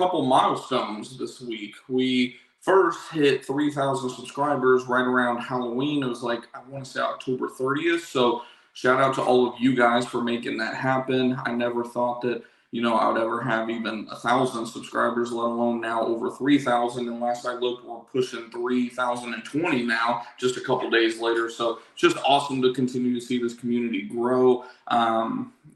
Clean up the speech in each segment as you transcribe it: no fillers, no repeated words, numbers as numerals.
couple milestones this week. We first hit 3,000 subscribers right around Halloween. It was like, I want to say October 30th. So shout out to all of you guys for making that happen. I never thought that, I would ever have even 1,000 subscribers, let alone now over 3,000. And last I looked, we're pushing 3,020 now, just a couple days later. So it's just awesome to continue to see this community grow.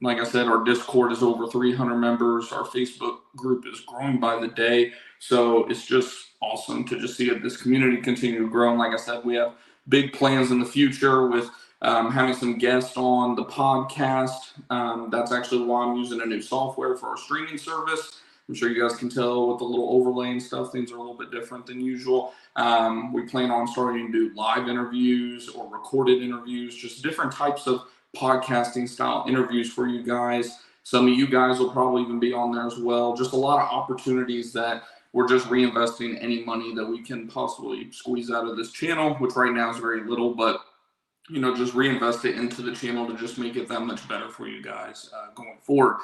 Like I said, our Discord is over 300 members. Our Facebook group is growing by the day. So it's just awesome to just see this community continue to grow. And like I said, we have big plans in the future with having some guests on the podcast. That's actually why I'm using a new software for our streaming service. I'm sure you guys can tell with the little overlay and stuff, things are a little bit different than usual. We plan on starting to do live interviews or recorded interviews, just different types of podcasting style interviews for you guys. Some of you guys will probably even be on there as well. Just a lot of opportunities that we're just reinvesting any money that we can possibly squeeze out of this channel, which right now is very little, but just reinvest it into the channel to just make it that much better for you guys going forward.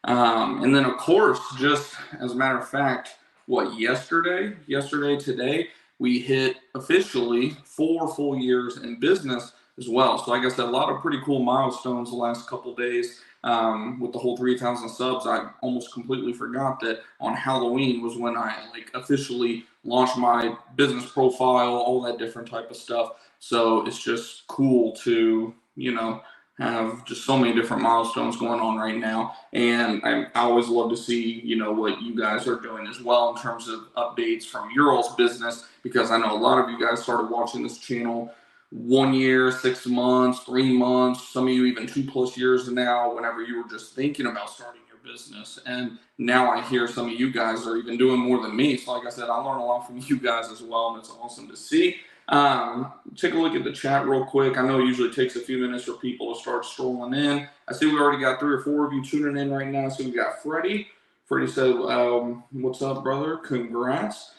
And then of course, just as a matter of fact, today, we hit officially 4 full years in business as well. So like I said, a lot of pretty cool milestones the last couple of days. With the whole 3,000 subs, I almost completely forgot that on Halloween was when I officially launched my business profile, all that different type of stuff. So it's just cool to, have just so many different milestones going on right now. And I always love to see, what you guys are doing as well in terms of updates from your all's business, because I know a lot of you guys started watching this channel 1 year, 6 months, 3 months, some of you even 2+ years now, whenever you were just thinking about starting your business. And now I hear some of you guys are even doing more than me. So like I said, I learn a lot from you guys as well, and it's awesome to see. Take a look at the chat real quick. I know it usually takes a few minutes for people to start strolling in. I see we already got 3 or 4 of you tuning in right now. So we got Freddie. Freddie said, what's up, brother? Congrats.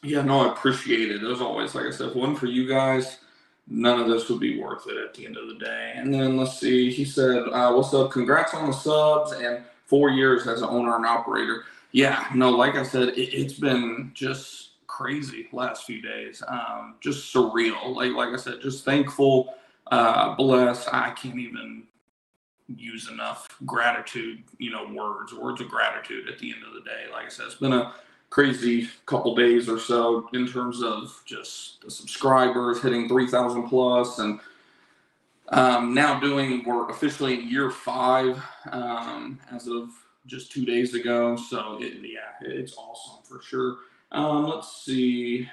Yeah, no, I appreciate it. As always, like I said, if it wasn't for you guys, none of this would be worth it at the end of the day. And then let's see, he said, what's up? Congrats on the subs and 4 years as an owner and operator. Yeah, no, like I said, it's been just crazy last few days. Just surreal. Like I said, just thankful, blessed. I can't even use enough gratitude, words of gratitude at the end of the day. Like I said, it's been a crazy couple days or so in terms of just the subscribers hitting 3,000 plus, and we're officially in year 5 as of just 2 days ago. So it's awesome for sure. Let's see.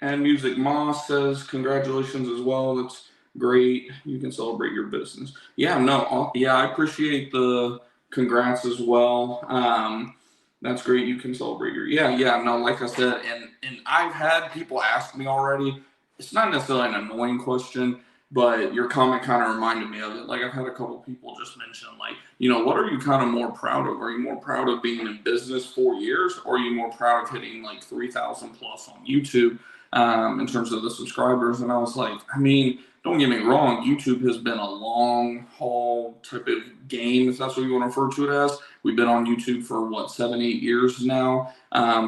And Music Moss says congratulations as well. That's great. You can celebrate your business. Yeah, I appreciate the congrats as well. That's great. You can celebrate your like I said, and I've had people ask me already. It's not necessarily an annoying question, but your comment kind of reminded me of it. Like I've had a couple people just mention, like, what are you kind of more proud of? Are you more proud of being in business 4 years, or are you more proud of hitting like 3,000 plus on YouTube in terms of the subscribers? And I was like, don't get me wrong, YouTube has been a long haul type of game, if that's what you want to refer to it as. We've been on YouTube for 7, 8 years now.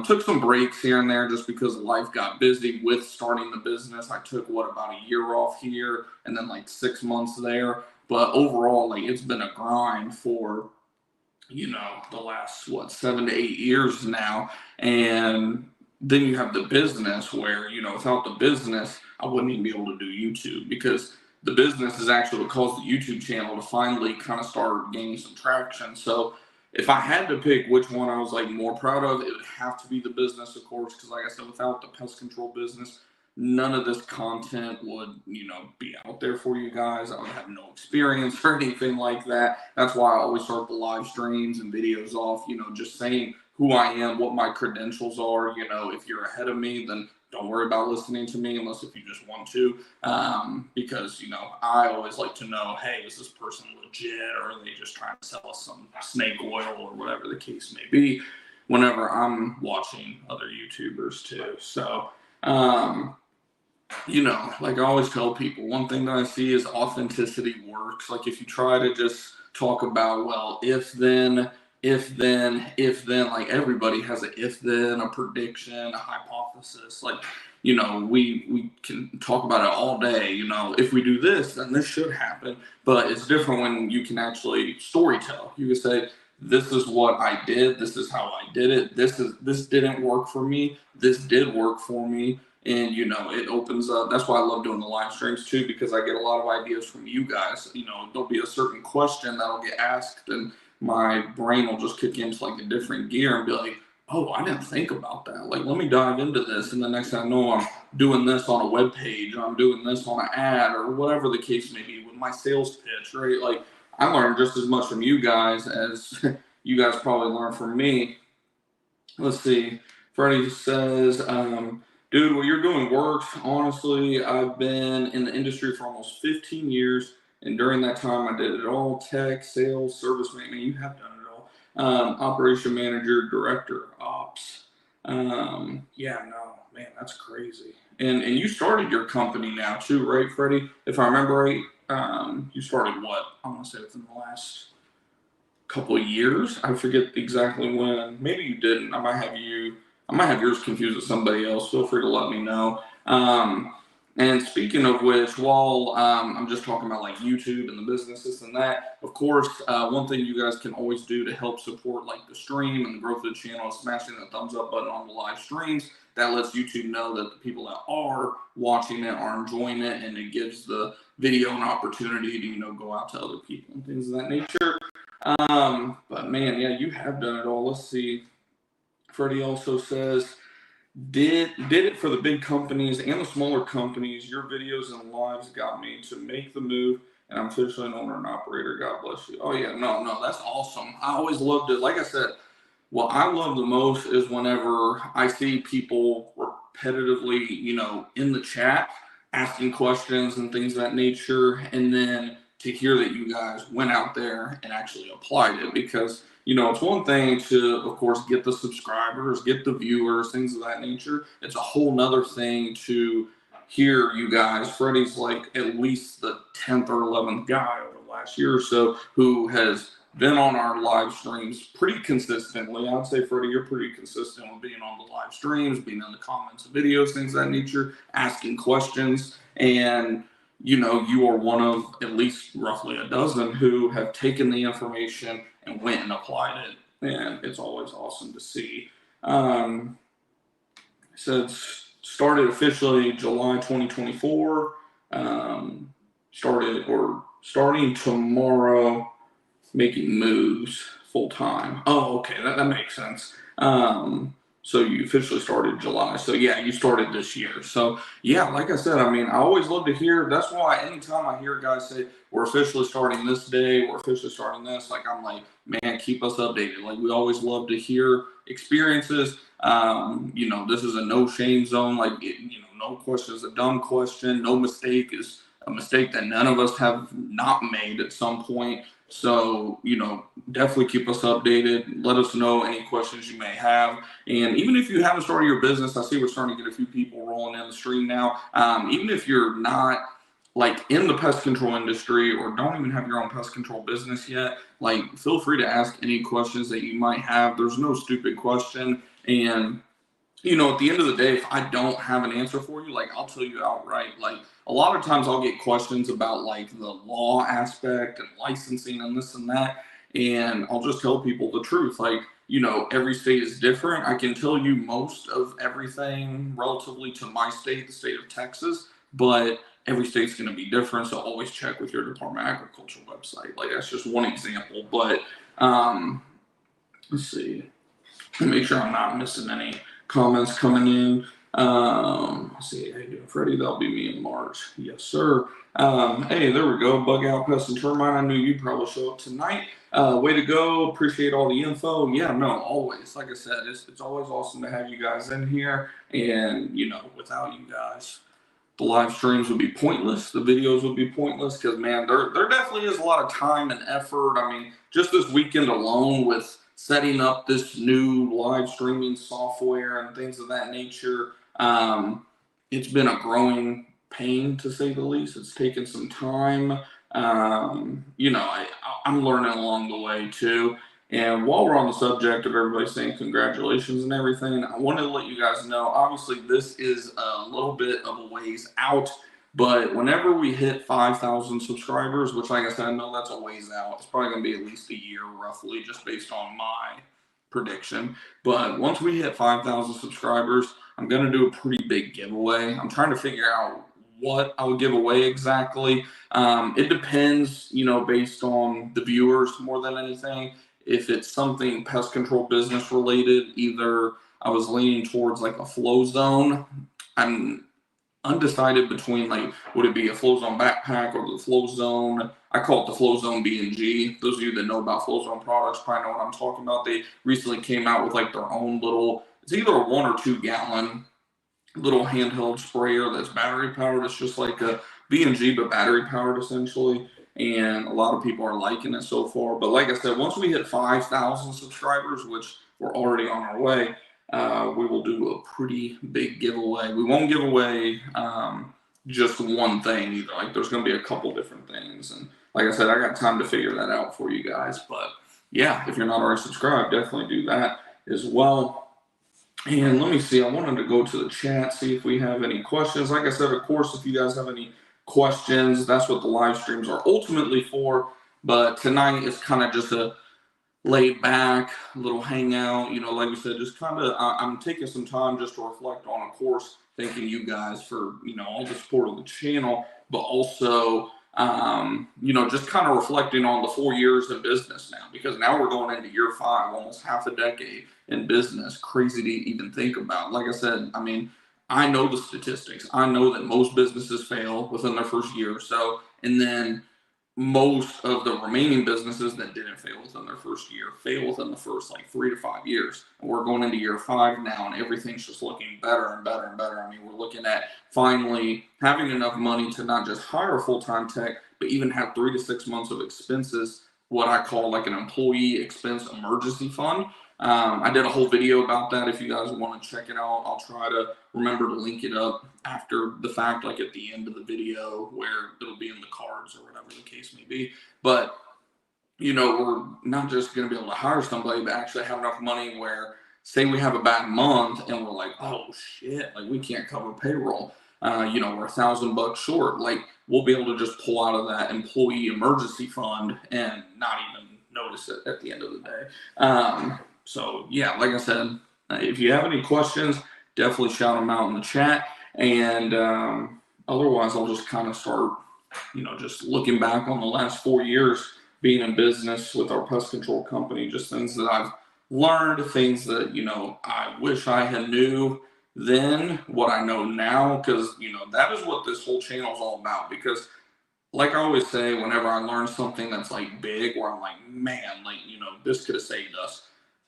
Took some breaks here and there just because life got busy with starting the business. I took about a year off here and then 6 months there. But overall, it's been a grind for, the last 7 to 8 years now. And then you have the business where, without the business, I wouldn't even be able to do YouTube, because the business is actually what caused the YouTube channel to finally kind of start gaining some traction. So if I had to pick which one I was more proud of, it would have to be the business, of course, because like I said, without the pest control business, none of this content would, be out there for you guys. I would have no experience or anything like that. That's why I always start the live streams and videos off, just saying who I am, what my credentials are. If you're ahead of me, then don't worry about listening to me unless if you just want to, because, I always like to know, hey, is this person legit, or are they just trying to sell us some snake oil or whatever the case may be whenever I'm watching other YouTubers too. So, like I always tell people, one thing that I see is authenticity works. Like if you try to just talk about, well, if then, if then, like everybody has a if then, a prediction, a hypothesis. Like, we can talk about it all day. If we do this, then this should happen. But it's different when you can actually storytell. You can say, this is what I did, this is how I did it, this didn't work for me, this did work for me. And it opens up. That's why I love doing the live streams too, because I get a lot of ideas from you guys. There'll be a certain question that'll get asked, and my brain will just kick into like a different gear and be like, oh, I didn't think about that. Like, let me dive into this. And the next thing I know, I'm doing this on a web page, or I'm doing this on an ad, or whatever the case may be with my sales pitch, right? Like, I learned just as much from you guys as you guys probably learned from me. Let's see. Freddie says, dude, what you're doing works. Honestly, I've been in the industry for almost 15 years. And during that time, I did it all: tech, sales, service maintenance. You have done it all. Operation manager, director, ops. Yeah, no, man, that's crazy. And you started your company now too, right, Freddie? If I remember right, you started what? I want to say within the last couple of years. I forget exactly when. Maybe you didn't. I might have yours confused with somebody else. Feel free to let me know. And speaking of which, while I'm just talking about like YouTube and the businesses and that, of course, one thing you guys can always do to help support like the stream and the growth of the channel is smashing the thumbs up button on the live streams. That lets YouTube know that the people that are watching it are enjoying it, and it gives the video an opportunity to go out to other people and things of that nature. But man, yeah, you have done it all. Let's see. Freddie also says, did it for the big companies and the smaller companies. Your videos and lives got me to make the move, and I'm officially an owner and operator. God bless you. Oh yeah, no, that's awesome. I always loved it. Like I said, what I love the most is whenever I see people repetitively, in the chat asking questions and things of that nature, and then to hear that you guys went out there and actually applied it. Because it's one thing to, of course, get the subscribers, get the viewers, things of that nature. It's a whole nother thing to hear you guys. Freddie's like at least the 10th or 11th guy over the last year or so who has been on our live streams pretty consistently. I'd say, Freddie, you're pretty consistent with being on the live streams, being in the comments of videos, things of that nature, asking questions. And you are one of at least roughly a dozen who have taken the information and went and applied it. And it's always awesome to see. So it's started officially July 2024. Starting tomorrow, making moves full time. Oh, okay, that makes sense. So you officially started July. So yeah, you started this year. So yeah, like I said, I always love to hear. That's why anytime I hear guys say we're officially starting this day, we're officially starting this, like I'm like, man, keep us updated. Like we always love to hear experiences. This is a no shame zone. Like no question is a dumb question. No mistake is a mistake that none of us have not made at some point. So, definitely keep us updated. Let us know any questions you may have. And even if you haven't started your business, I see we're starting to get a few people rolling in the stream now. Even if you're not like in the pest control industry or don't even have your own pest control business yet, like feel free to ask any questions that you might have. There's no stupid question. And at the end of the day, if I don't have an answer for you, like I'll tell you outright. Like a lot of times I'll get questions about like the law aspect and licensing and this and that. And I'll just tell people the truth. Like, every state is different. I can tell you most of everything relatively to my state, the state of Texas, but every state's going to be different. So always check with your Department of Agriculture website. Like that's just one example. But let's see. Make sure I'm not missing any comments coming in. Let's see, how you doing, Freddie? That'll be me in March. Yes, sir. Hey, there we go. Bug Out Pest and Termite. I knew you'd probably show up tonight. Way to go. Appreciate all the info. Yeah, no, always. Like I said, it's always awesome to have you guys in here. And, without you guys, the live streams would be pointless. The videos would be pointless because, man, there definitely is a lot of time and effort. Just this weekend alone with setting up this new live streaming software and things of that nature, it's been a growing pain, to say the least. It's taken some time. I'm learning along the way too. And while we're on the subject of everybody saying congratulations and everything, I want to let you guys know, obviously this is a little bit of a ways out, but whenever we hit 5,000 subscribers, which like I said, I know that's a ways out, it's probably going to be at least a year roughly, just based on my prediction. But once we hit 5,000 subscribers, I'm going to do a pretty big giveaway. I'm trying to figure out what I would give away exactly. It depends, based on the viewers more than anything. If it's something pest control business related, either I was leaning towards like a flow zone. I'm undecided between like, would it be a flow zone backpack or the flow zone? I call it the flow zone B&G. Those of you that know about flow zone products probably know what I'm talking about. They recently came out with like their own little, it's either a 1 or 2 gallon little handheld sprayer that's battery powered. It's just like a B&G, but battery powered essentially. And a lot of people are liking it so far. But like I said, once we hit 5,000 subscribers, which we're already on our way, we will do a pretty big giveaway. We won't give away just one thing either. Like there's going to be a couple different things. And like I said, I got time to figure that out for you guys. But yeah, if you're not already subscribed, definitely do that as well. And let me see, I wanted to go to the chat, see if we have any questions. Like I said, of course, if you guys have any questions, that's what the live streams are ultimately for. But tonight is kind of just a laid back little hangout, like we said, just kind of, I'm taking some time just to reflect on, of course, thanking you guys for, all the support of the channel, but also, just kind of reflecting on the 4 years in business now, because now we're going into year 5, almost half a decade in business. Crazy to even think about. Like I said, I mean, I know the statistics. I know that most businesses fail within their first year or so, and then most of the remaining businesses that didn't fail within their first year fail within the first like 3 to 5 years. And we're going into year 5 now, and everything's just looking better and better and better. I mean, we're looking at finally having enough money to not just hire a full-time tech, but even have 3 to 6 months of expenses, what I call like an employee expense emergency fund. I did a whole video about that. If you guys want to check it out, I'll try to remember to link it up after the fact, like at the end of the video, where it'll be in the cards or whatever the case may be. But, we're not just going to be able to hire somebody, but actually have enough money where, say we have a bad month and we're like, oh shit, like we can't cover payroll. We're $1,000 short. Like we'll be able to just pull out of that employee emergency fund and not even notice it at the end of the day. So yeah, like I said, if you have any questions, definitely shout them out in the chat. And otherwise, I'll just kind of start, just looking back on the last 4 years being in business with our pest control company, just things that I've learned, things that, I wish I had knew then, what I know now, because, that is what this whole channel is all about. Because like I always say, whenever I learn something that's like big, where I'm like, man, like, this could have saved us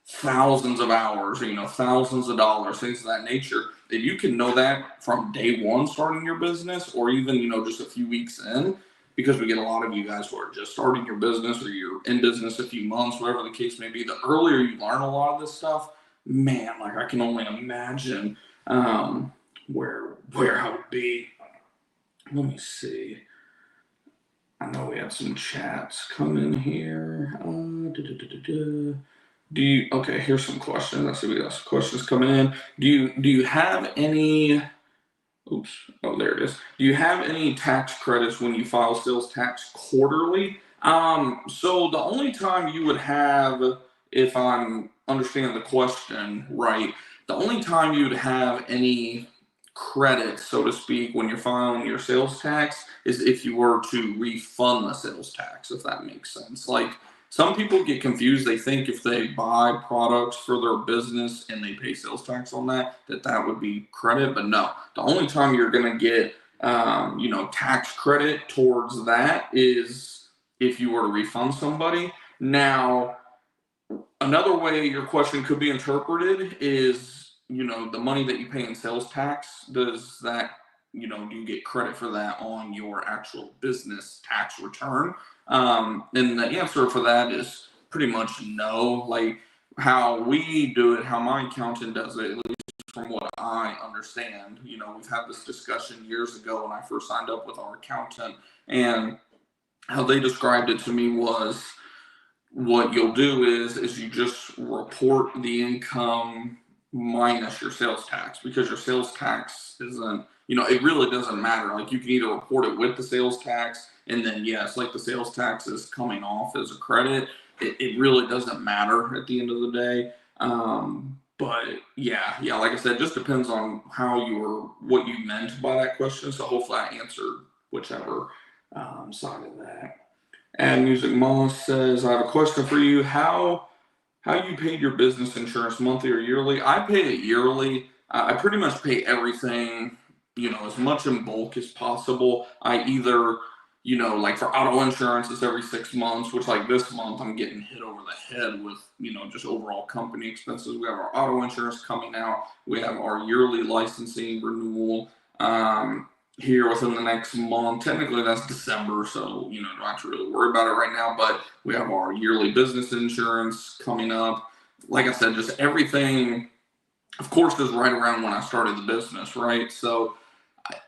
thousands of hours, thousands of dollars, things of that nature, that you can know that from day one starting your business, or even, just a few weeks in, because we get a lot of you guys who are just starting your business, or you're in business a few months, whatever the case may be. The earlier you learn a lot of this stuff, man, like I can only imagine where I would be. Let me see. I know we have some chats come in here. Okay, here's some questions. Let's see, we got some questions coming in. Do you have any, oops, oh, there it is. Do you have any tax credits when you file sales tax quarterly? So the only time you would have, if I'm understanding the question right, the only time you'd have any credit, so to speak, when you're filing your sales tax is if you were to refund the sales tax, if that makes sense. Like, some people get confused. They think if they buy products for their business and they pay sales tax on that, that would be credit. But no, the only time you're going to get, tax credit towards that is if you were to refund somebody. Now, another way your question could be interpreted is, the money that you pay in sales tax, does that, do you get credit for that on your actual business tax return? And the answer for that is pretty much no. Like how we do it, how my accountant does it, at least from what I understand, we've had this discussion years ago when I first signed up with our accountant, and how they described it to me was, what you'll do is you just report the income minus your sales tax, because your sales tax isn't, it really doesn't matter. Like, you can either report it with the sales tax, and then yes, like the sales tax is coming off as a credit. It really doesn't matter at the end of the day. But yeah, like I said, it just depends on what you meant by that question. So hopefully I answered whichever side of that. And Music Moss says, I have a question for you. How you paid your business insurance, monthly or yearly? I pay it yearly. I pretty much pay everything, as much in bulk as possible. I either, like for auto insurance, it's every 6 months, which like this month I'm getting hit over the head with, just overall company expenses. We have our auto insurance coming out. We have our yearly licensing renewal. Here within the next month. Technically that's December, so don't have to really worry about it right now, but we have our yearly business insurance coming up. Like I said, just everything, of course, is right around when I started the business, right? So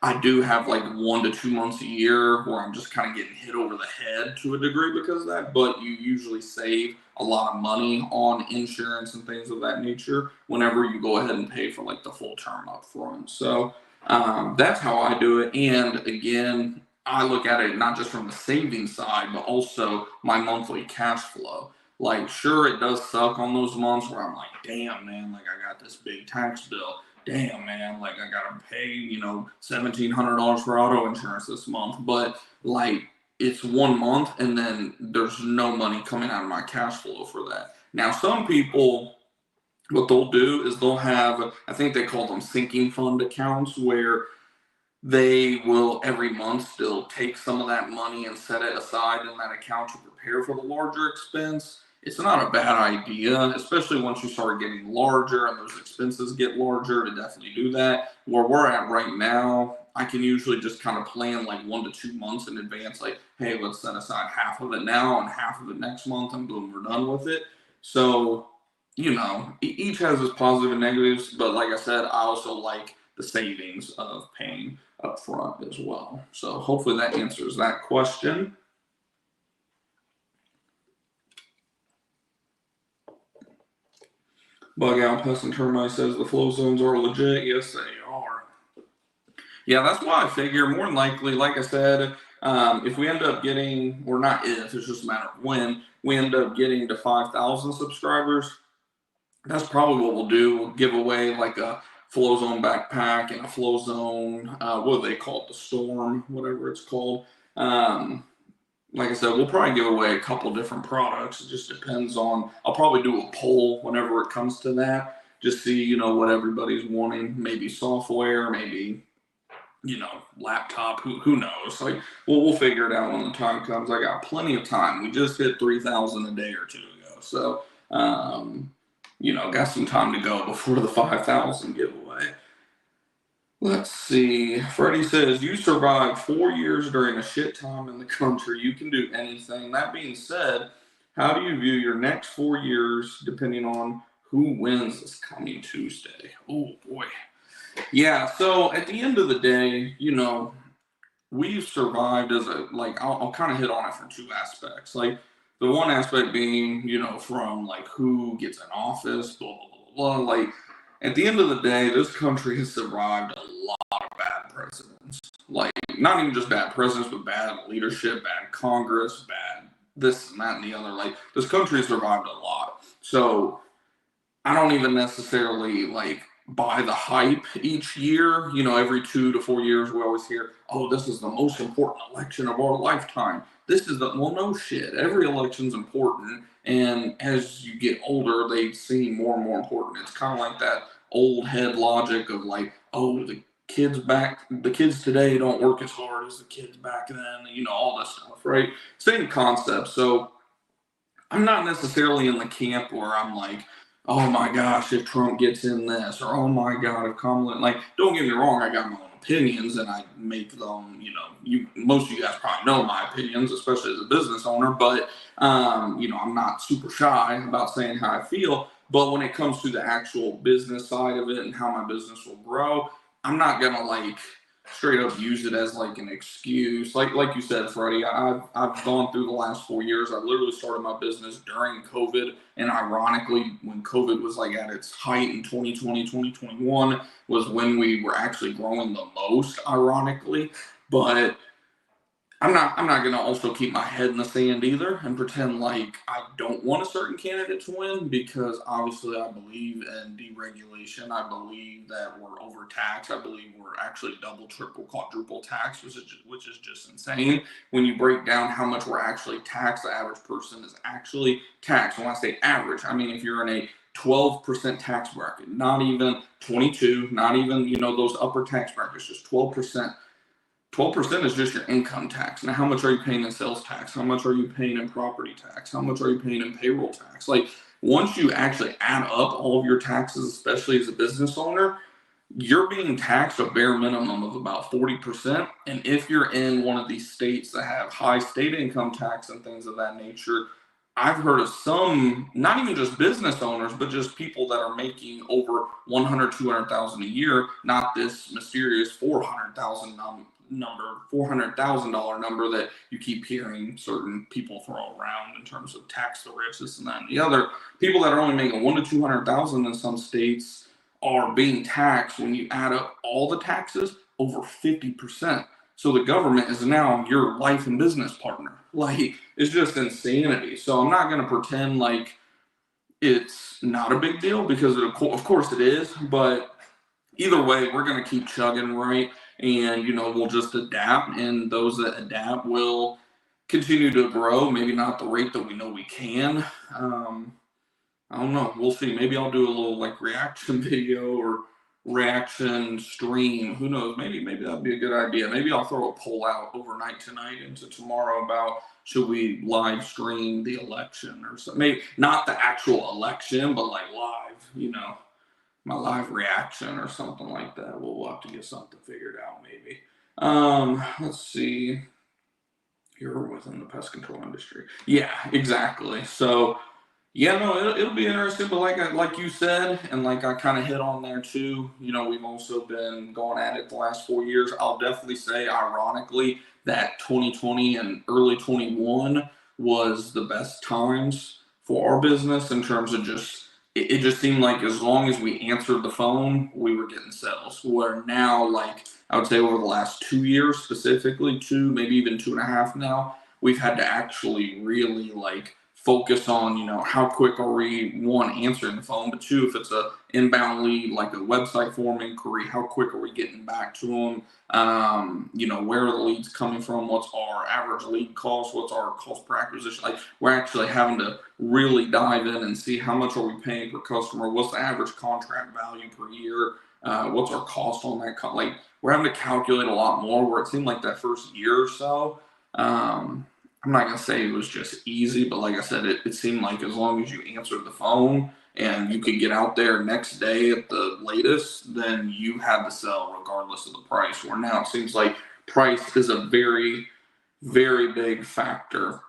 I do have like 1 to 2 months a year where I'm just kind of getting hit over the head to a degree because of that, but you usually save a lot of money on insurance and things of that nature whenever you go ahead and pay for like the full term up front. So that's how I do it. And again, I look at it not just from the savings side, but also my monthly cash flow. Like, sure, it does suck on those months where I'm like, damn, man, like I got this big tax bill. Damn, man, like I gotta pay, $1,700 for auto insurance this month. But like, it's 1 month and then there's no money coming out of my cash flow for that. Now, some people, what they'll do is they'll have, I think they call them sinking fund accounts, where they will every month still take some of that money and set it aside in that account to prepare for the larger expense. It's not a bad idea, especially once you start getting larger and those expenses get larger, to definitely do that. Where we're at right now, I can usually just kind of plan like 1 to 2 months in advance, like, hey, let's set aside half of it now and half of it next month, and boom, we're done with it. So, each has its positive and negatives, but like I said, I also like the savings of paying up front as well. So hopefully that answers that question. Bug Out Pest and Termite says the flow zones are legit. Yes, they are. Yeah, that's why I figure more than likely, like I said, if we end up getting, or not if, it's just a matter of when, we end up getting to 5,000 subscribers, that's probably what we'll do. We'll give away like a Flow Zone backpack and a Flow Zone, what do they call it? The Storm, whatever it's called. Like I said, we'll probably give away a couple different products. It just depends on, I'll probably do a poll whenever it comes to that. Just see, what everybody's wanting. Maybe software, maybe, laptop, who knows? Like, we'll figure it out when the time comes. I got plenty of time. We just hit 3,000 a day or two ago. So, got some time to go before the 5,000 giveaway. Let's see. Freddie says, you survived 4 years during a shit time in the country. You can do anything. That being said, how do you view your next 4 years depending on who wins this coming Tuesday? Oh, boy. Yeah, so at the end of the day, we've survived as I'll kind of hit on it from two aspects. Like, the one aspect being, from like who gets in office, blah, blah, blah, blah. Like, at the end of the day, this country has survived a lot of bad presidents. Like, not even just bad presidents, but bad leadership, bad Congress, bad this and that and the other. Like, this country has survived a lot. So I don't even necessarily like buy the hype each year. Every 2 to 4 years we always hear, oh, this is the most important election of our lifetime. Well, no shit. Every election's important, and as you get older, they seem more and more important. It's kind of like that old head logic of like, oh, the kids today don't work as hard as the kids back then, all this stuff, right? Same concept. So I'm not necessarily in the camp where I'm like, oh my gosh, if Trump gets in this, or oh my God, if Kamala, like, don't get me wrong, I got my own opinions and I make them, most of you guys probably know my opinions, especially as a business owner, but, I'm not super shy about saying how I feel. But when it comes to the actual business side of it and how my business will grow, I'm not going to like straight up use it as like an excuse. Like you said, Freddie, I've gone through the last 4 years. I literally started my business during COVID, and ironically, when COVID was like at its height in 2020, 2021 was when we were actually growing the most, ironically. But I'm not gonna also keep my head in the sand either and pretend like I don't want a certain candidate to win, because obviously I believe in deregulation. I believe that we're overtaxed. I believe we're actually double, triple, quadruple taxed, which is just insane. When you break down how much we're actually taxed, the average person is actually taxed. When I say average, I mean if you're in a 12% tax bracket, not even 22, not even, those upper tax brackets, just 12%. 12% is just your income tax. Now, how much are you paying in sales tax? How much are you paying in property tax? How much are you paying in payroll tax? Like, once you actually add up all of your taxes, especially as a business owner, you're being taxed a bare minimum of about 40%. And if you're in one of these states that have high state income tax and things of that nature, I've heard of some, not even just business owners, but just people that are making over 100, 200,000 a year, not this mysterious 400,000 number, $400,000 number that you keep hearing certain people throw around in terms of tax the rich, this and that and the other. People that are only making 1 to 200,000 in some states are being taxed, when you add up all the taxes, over 50%. So the government is now your life and business partner. Like, it's just insanity. So I'm not going to pretend like it's not a big deal, because of course it is. But either way, we're going to keep chugging, right? And, we'll just adapt. And those that adapt will continue to grow. Maybe not the rate that we know we can. I don't know. We'll see. Maybe I'll do a little like reaction video or reaction stream. Who knows? Maybe that'd be a good idea. Maybe I'll throw a poll out overnight tonight into tomorrow about should we live stream the election or something. Maybe not the actual election, but like live, my live reaction or something like that. We'll have to get something figured out maybe. Let's see. You're within the pest control industry. Yeah, exactly. So yeah, no, it'll be interesting, but like you said, and like I kind of hit on there too, we've also been going at it the last 4 years. I'll definitely say, ironically, that 2020 and early 21 was the best times for our business in terms of it just seemed like as long as we answered the phone, we were getting sales. Where now, like, I would say over the last 2 years specifically, maybe even 2.5 now, we've had to actually really like focus on, how quick are we, one, answering the phone, but two, if it's a inbound lead, like a website form inquiry, how quick are we getting back to them? Where are the leads coming from? What's our average lead cost? What's our cost per acquisition? Like, we're actually having to really dive in and see how much are we paying per customer? What's the average contract value per year? What's our cost on that? Like, we're having to calculate a lot more, where it seemed like that first year or so, I'm not going to say it was just easy, but like I said, it seemed like as long as you answered the phone and you could get out there next day at the latest, then you had to sell regardless of the price. Where now it seems like price is a very, very big factor.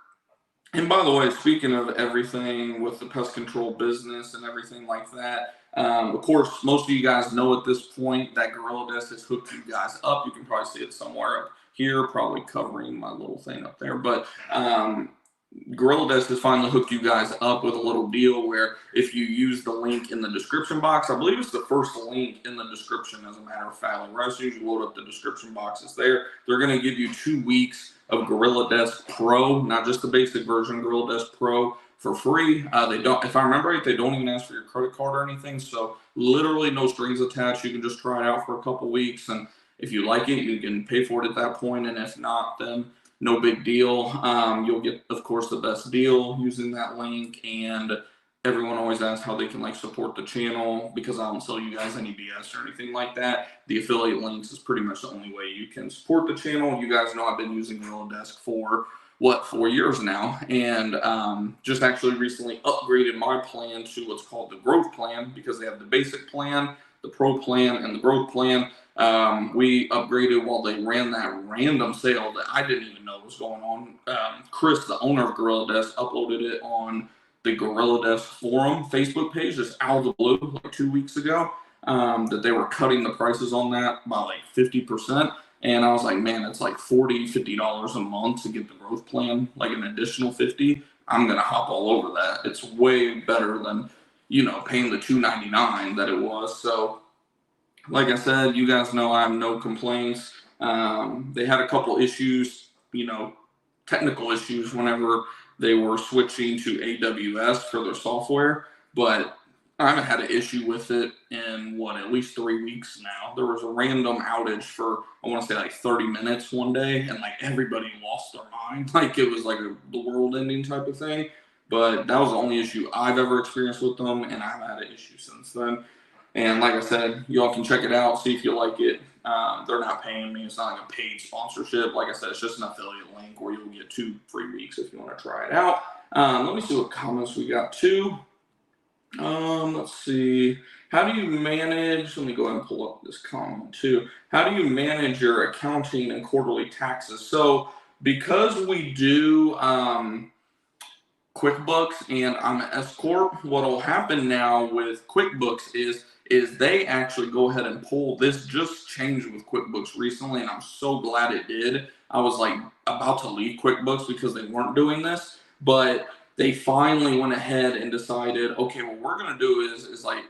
And by the way, speaking of everything with the pest control business and everything like that, of course, most of you guys know at this point that GorillaDesk has hooked you guys up. You can probably see it somewhere up here, probably covering my little thing up there. But GorillaDesk has finally hooked you guys up with a little deal where if you use the link in the description box, I believe it's the first link in the description, as a matter of fact. Like, right as soon as you load up the description box, it's there. They're going to give you 2 weeks of GorillaDesk Pro, not just the basic version, GorillaDesk Pro, for free. They don't, if I remember right, they don't even ask for your credit card or anything. So literally no strings attached. You can just try it out for a couple weeks, and if you like it, you can pay for it at that point. And if not, then no big deal. You'll get, of course, the best deal using that link. And everyone always asks how they can like support the channel, because I don't sell you guys any BS or anything like that. The affiliate links is pretty much the only way you can support the channel. You guys know I've been using GorillaDesk for 4 years now, and just actually recently upgraded my plan to what's called the growth plan, because they have the basic plan, the pro plan, and the growth plan. We upgraded while they ran that random sale that I didn't even know was going on. Chris, the owner of GorillaDesk, uploaded it on the GorillaDesk forum Facebook page just out of the blue like 2 weeks ago, that they were cutting the prices on that by like 50%. And I was like, man, it's like $40, $50 a month to get the growth plan, like an additional 50. I'm going to hop all over that. It's way better than, paying the $2.99 that it was. So like I said, you guys know I have no complaints. They had a couple issues, technical issues whenever they were switching to AWS for their software, but I haven't had an issue with it in at least 3 weeks now. There was a random outage for, I want to say like 30 minutes one day, and like everybody lost their mind. Like it was like the world ending type of thing. But that was the only issue I've ever experienced with them, and I haven't had an issue since then. And like I said, y'all can check it out, see if you like it. They're not paying me. It's not like a paid sponsorship. Like I said, it's just an affiliate link where you'll get 2 free weeks if you want to try it out. Let me see what comments we got too. Let's see. How do you manage? Let me go ahead and pull up this comment too. How do you manage your accounting and quarterly taxes? So because we do QuickBooks and I'm an S Corp, what will happen now with QuickBooks is they actually go ahead and pull this. Just changed with QuickBooks recently, and I'm so glad it did. I was like about to leave QuickBooks because they weren't doing this, but they finally went ahead and decided, okay, what we're gonna do is like,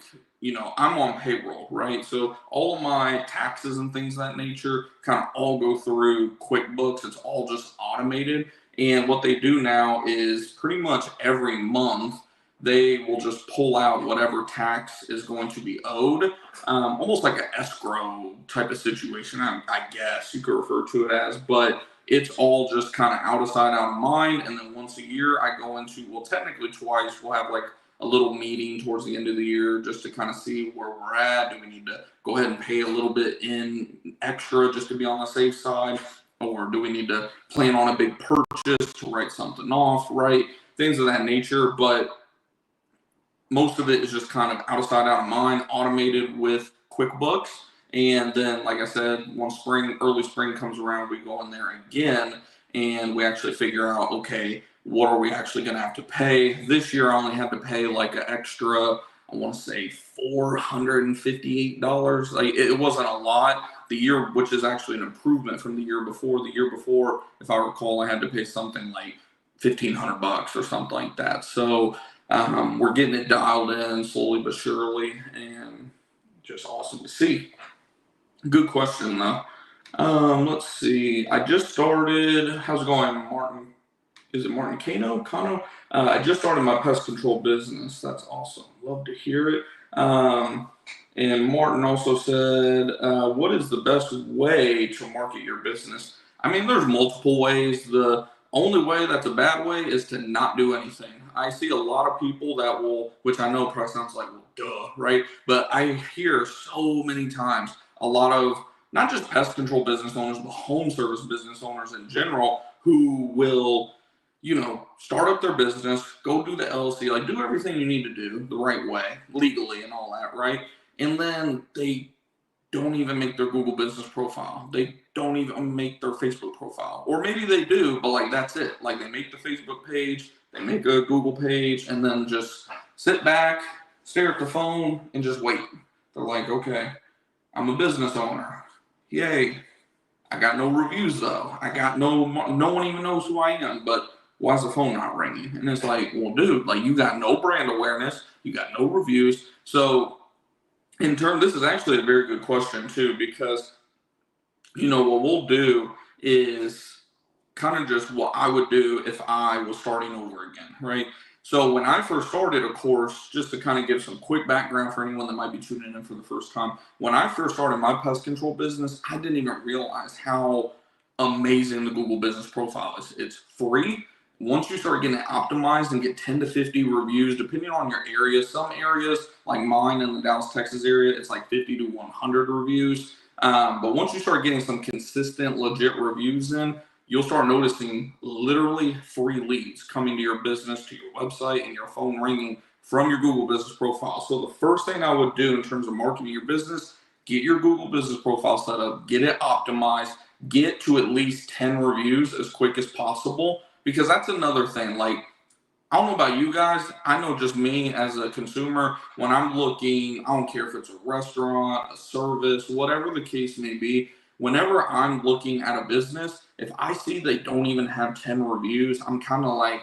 I'm on payroll, right? So all of my taxes and things of that nature kind of all go through QuickBooks. It's all just automated. And what they do now is pretty much every month, they will just pull out whatever tax is going to be owed, almost like an escrow type of situation, I guess you could refer to it as, but it's all just kind of out of sight, out of mind. And then once a year, I go into, technically twice, we'll have like a little meeting towards the end of the year just to kind of see where we're at. Do we need to go ahead and pay a little bit in extra just to be on the safe side? Or do we need to plan on a big purchase to write something off, right? Things of that nature. But most of it is just kind of out of sight, out of mind, automated with QuickBooks. And then, like I said, once early spring comes around, we go in there again and we actually figure out, okay, what are we actually going to have to pay? This year, I only had to pay like an extra, I want to say $458. Like it wasn't a lot. The year, which is actually an improvement from the year before. The year before, if I recall, I had to pay something like $1,500 or something like that. So we're getting it dialed in slowly but surely, and just awesome to see. Good question though. Let's see. I just started. How's it going, Martin? Is it Martin Kano? I just started my pest control business. That's awesome. Love to hear it. And Martin also said, what is the best way to market your business? I mean, there's multiple ways. The only way that's a bad way is to not do anything. I see a lot of people that will, which I know probably sounds like, well, duh, right? But I hear so many times a lot of not just pest control business owners, but home service business owners in general who will, start up their business, go do the LLC, like do everything you need to do the right way, legally and all that, right? And then they don't even make their Google business profile. They don't even make their Facebook profile. Or maybe they do, but like that's it. Like they make the Facebook page, they make a Google page, and then just sit back, stare at the phone, and just wait. They're like, okay, I'm a business owner. Yay. I got no reviews though. I got no one even knows who I am, but why is the phone not ringing? And it's like, well, dude, like you got no brand awareness, you got no reviews. So this is actually a very good question too, because what we'll do is kind of just what I would do if I was starting over again, right? So when I first started, of course, just to kind of give some quick background for anyone that might be tuning in for the first time, when I first started my pest control business, I didn't even realize how amazing the Google business profile is. It's free. Once you start getting it optimized and get 10 to 50 reviews, depending on your area, some areas like mine in the Dallas, Texas area, it's like 50 to 100 reviews. But once you start getting some consistent, legit reviews in, you'll start noticing literally free leads coming to your business, to your website, and your phone ringing from your Google business profile. So the first thing I would do in terms of marketing your business, get your Google business profile set up, get it optimized, get to at least 10 reviews as quick as possible. Because that's another thing. Like, I don't know about you guys. I know just me as a consumer, when I'm looking, I don't care if it's a restaurant, a service, whatever the case may be. whenever I'm looking at a business, if I see they don't even have 10 reviews, I'm kind of like,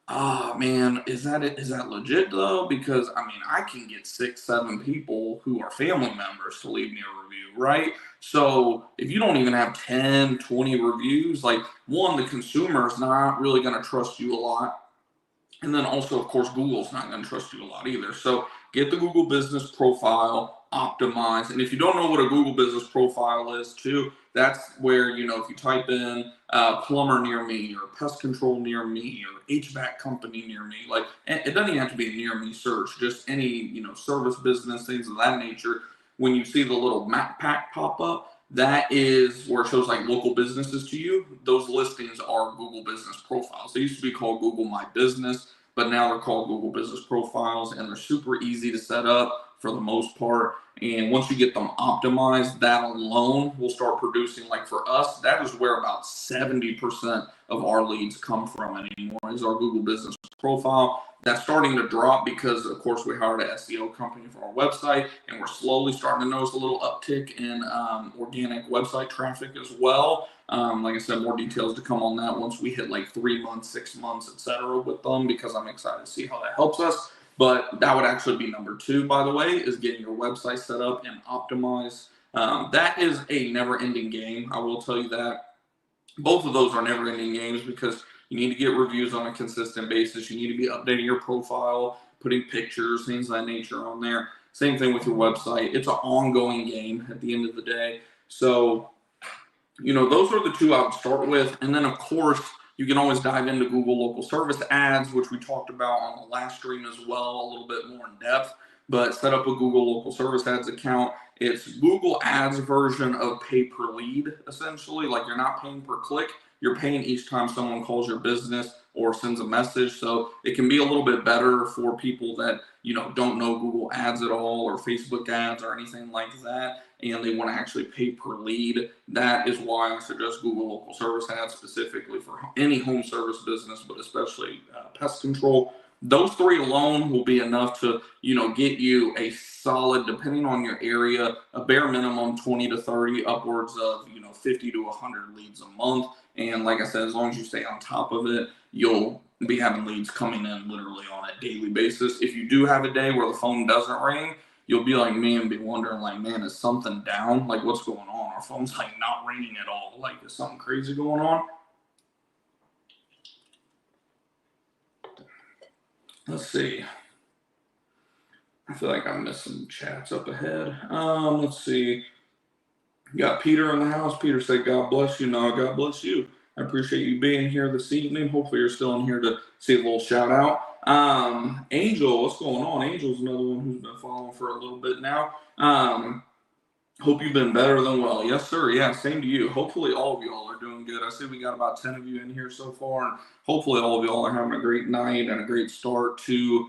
oh man, is that legit though? Because I mean, I can get 6, 7 people who are family members to leave me a review, right? So if you don't even have 10, 20 reviews, like one, the consumer is not really going to trust you a lot. And then also, of course, Google's not going to trust you a lot either. So get the Google business profile, optimize. And if you don't know what a Google business profile is too, that's where, if you type in plumber near me or pest control near me or HVAC company near me, like it doesn't even have to be a near me search, just any, service business, things of that nature. When you see the little map pack pop up, that is where it shows like local businesses to you. Those listings are Google business profiles. They used to be called Google My Business, but now they're called Google business profiles, and they're super easy to set up for the most part. And once you get them optimized, that alone will start producing, like for us, that is where about 70% of our leads come from anymore, is our Google business profile. That's starting to drop because, of course, we hired an SEO company for our website, and we're slowly starting to notice a little uptick in organic website traffic as well. Like I said, more details to come on that once we hit like 3 months, 6 months, etc. with them, because I'm excited to see how that helps us. But that would actually be number 2, by the way, is getting your website set up and optimized. That is a never-ending game. I will tell you that. Both of those are never-ending games because you need to get reviews on a consistent basis. You need to be updating your profile, putting pictures, things of that nature on there. Same thing with your website. It's an ongoing game at the end of the day. So, those are the 2 I would start with. And then, of course, you can always dive into Google Local Service Ads, which we talked about on the last stream as well, a little bit more in depth. But set up a Google Local Service Ads account. It's Google Ads version of pay per lead, essentially. Like, you're not paying per click. You're paying each time someone calls your business or sends a message. So it can be a little bit better for people that, don't know Google Ads at all, or Facebook ads or anything like that, and they want to actually pay per lead. That is why I suggest Google Local Service Ads specifically for any home service business, but especially pest control. Those 3 alone will be enough to, get you a solid, depending on your area, a bare minimum 20 to 30, upwards of, 50 to 100 leads a month. And like I said, as long as you stay on top of it, you'll be having leads coming in literally on a daily basis. If you do have a day where the phone doesn't ring, you'll be like me and be wondering, like, man, is something down? Like, what's going on? Our phone's like not ringing at all. Like, is something crazy going on? Let's see. I feel like I'm missing chats up ahead. Let's see. Got Peter in the house. Peter said, God bless you. No, God bless you. I appreciate you being here this evening. Hopefully you're still in here to see a little shout out. Angel, what's going on? Angel's another one who's been following for a little bit now. Hope you've been better than well. Yes, sir. Yeah, same to you. Hopefully all of y'all are doing good. I see we got about 10 of you in here so far, and hopefully all of y'all are having a great night and a great start to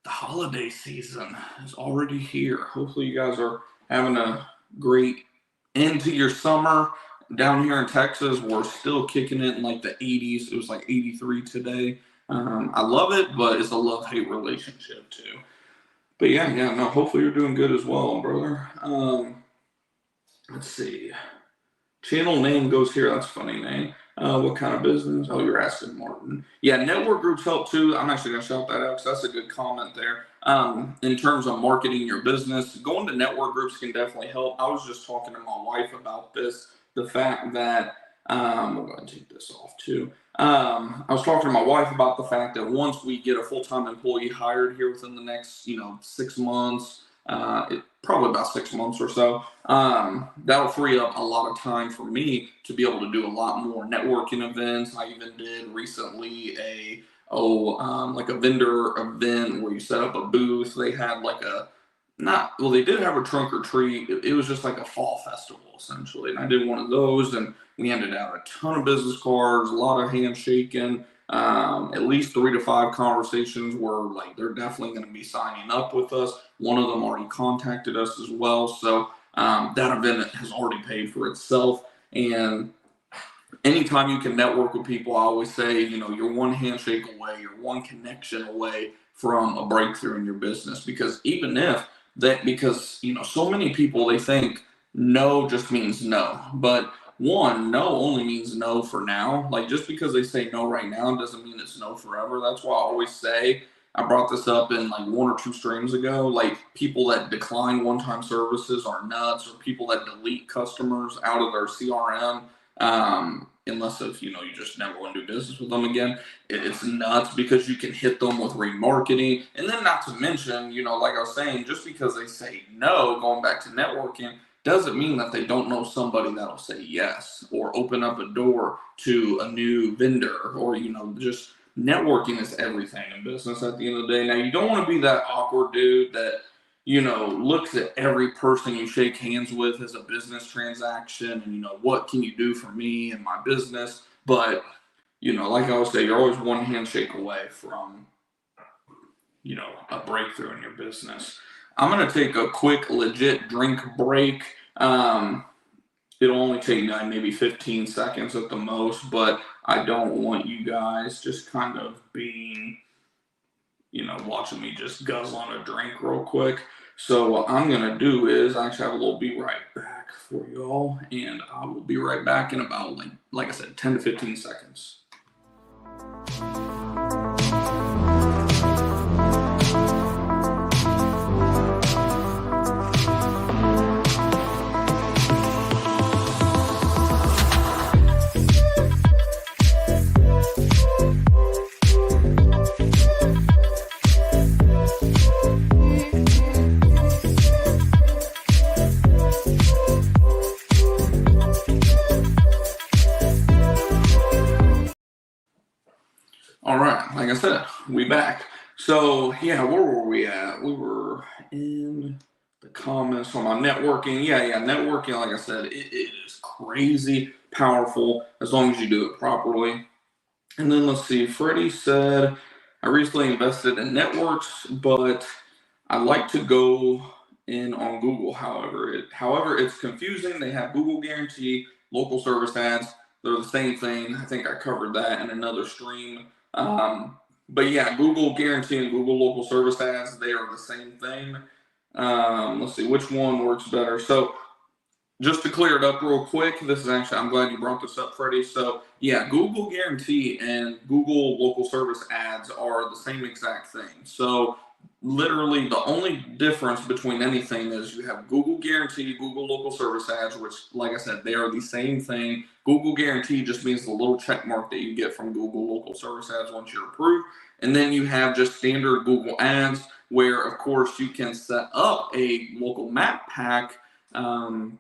the holiday season. Is already here. Hopefully you guys are having a great end to your summer. Down here in Texas, we're still kicking it in like the 80s. It was like 83 today. I love it, but it's a love-hate relationship too. But yeah, no, hopefully you're doing good as well, brother. Let's see. Channel name goes here. That's a funny name. What kind of business? Oh, you're asking Martin. Yeah, network groups help too. I'm actually going to shout that out because that's a good comment there. In terms of marketing your business, going to network groups can definitely help. I was just talking to my wife about this. The fact that, we'll go ahead and take this off too. I was talking to my wife about the fact that once we get a full-time employee hired here within the next, 6 months, probably about 6 months or so, that'll free up a lot of time for me to be able to do a lot more networking events. I even did recently like a vendor event where you set up a booth. They had like they did have a trunk or treat. It was just like a fall festival essentially. And I did one of those, and we handed out a ton of business cards, a lot of handshaking, at least 3 to 5 conversations where like they're definitely going to be signing up with us. One of them already contacted us as well. So that event has already paid for itself. And anytime you can network with people, I always say, you're one handshake away, you're one connection away from a breakthrough in your business. Because so many people, they think no just means no. But one, no only means no for now. Like just because they say no right now doesn't mean it's no forever. That's why I always say, I brought this up in like one or two streams ago. Like people that decline one-time services are nuts, or people that delete customers out of their CRM, unless if you just never want to do business with them again. It's nuts because you can hit them with remarketing, and then not to mention, like I was saying, just because they say no, going back to networking, doesn't mean that they don't know somebody that'll say yes or open up a door to a new vendor, or just networking is everything in business at the end of the day. Now, you don't want to be that awkward dude that looks at every person you shake hands with as a business transaction, and what can you do for me and my business. But like I always say, you're always one handshake away from a breakthrough in your business. I'm going to take a quick legit drink break. It'll only take maybe 15 seconds at the most, but I don't want you guys just kind of being, watching me just guzzle on a drink real quick. So what I'm going to do is actually have a little be right back for y'all, and I will be right back in about, like I said, 10 to 15 seconds. All right, like I said, we back. So yeah, where were we at? We were in the comments on my networking. Yeah, networking, like I said, it is crazy powerful as long as you do it properly. And then let's see, Freddie said, I recently invested in networks, but I like to go in on Google. However, it's confusing. They have Google Guarantee, local service ads. They're the same thing. I think I covered that in another stream. But yeah, Google Guarantee and Google Local Service Ads, they are the same thing. Let's see, which one works better? So just to clear it up real quick, this is actually, I'm glad you brought this up, Freddie. So yeah, Google Guarantee and Google Local Service Ads are the same exact thing. So literally the only difference between anything is you have Google Guarantee, Google Local Service Ads, which, like I said, they are the same thing. Google Guarantee just means the little check mark that you get from Google Local Service Ads once you're approved. And then you have just standard Google Ads, where of course you can set up a local map pack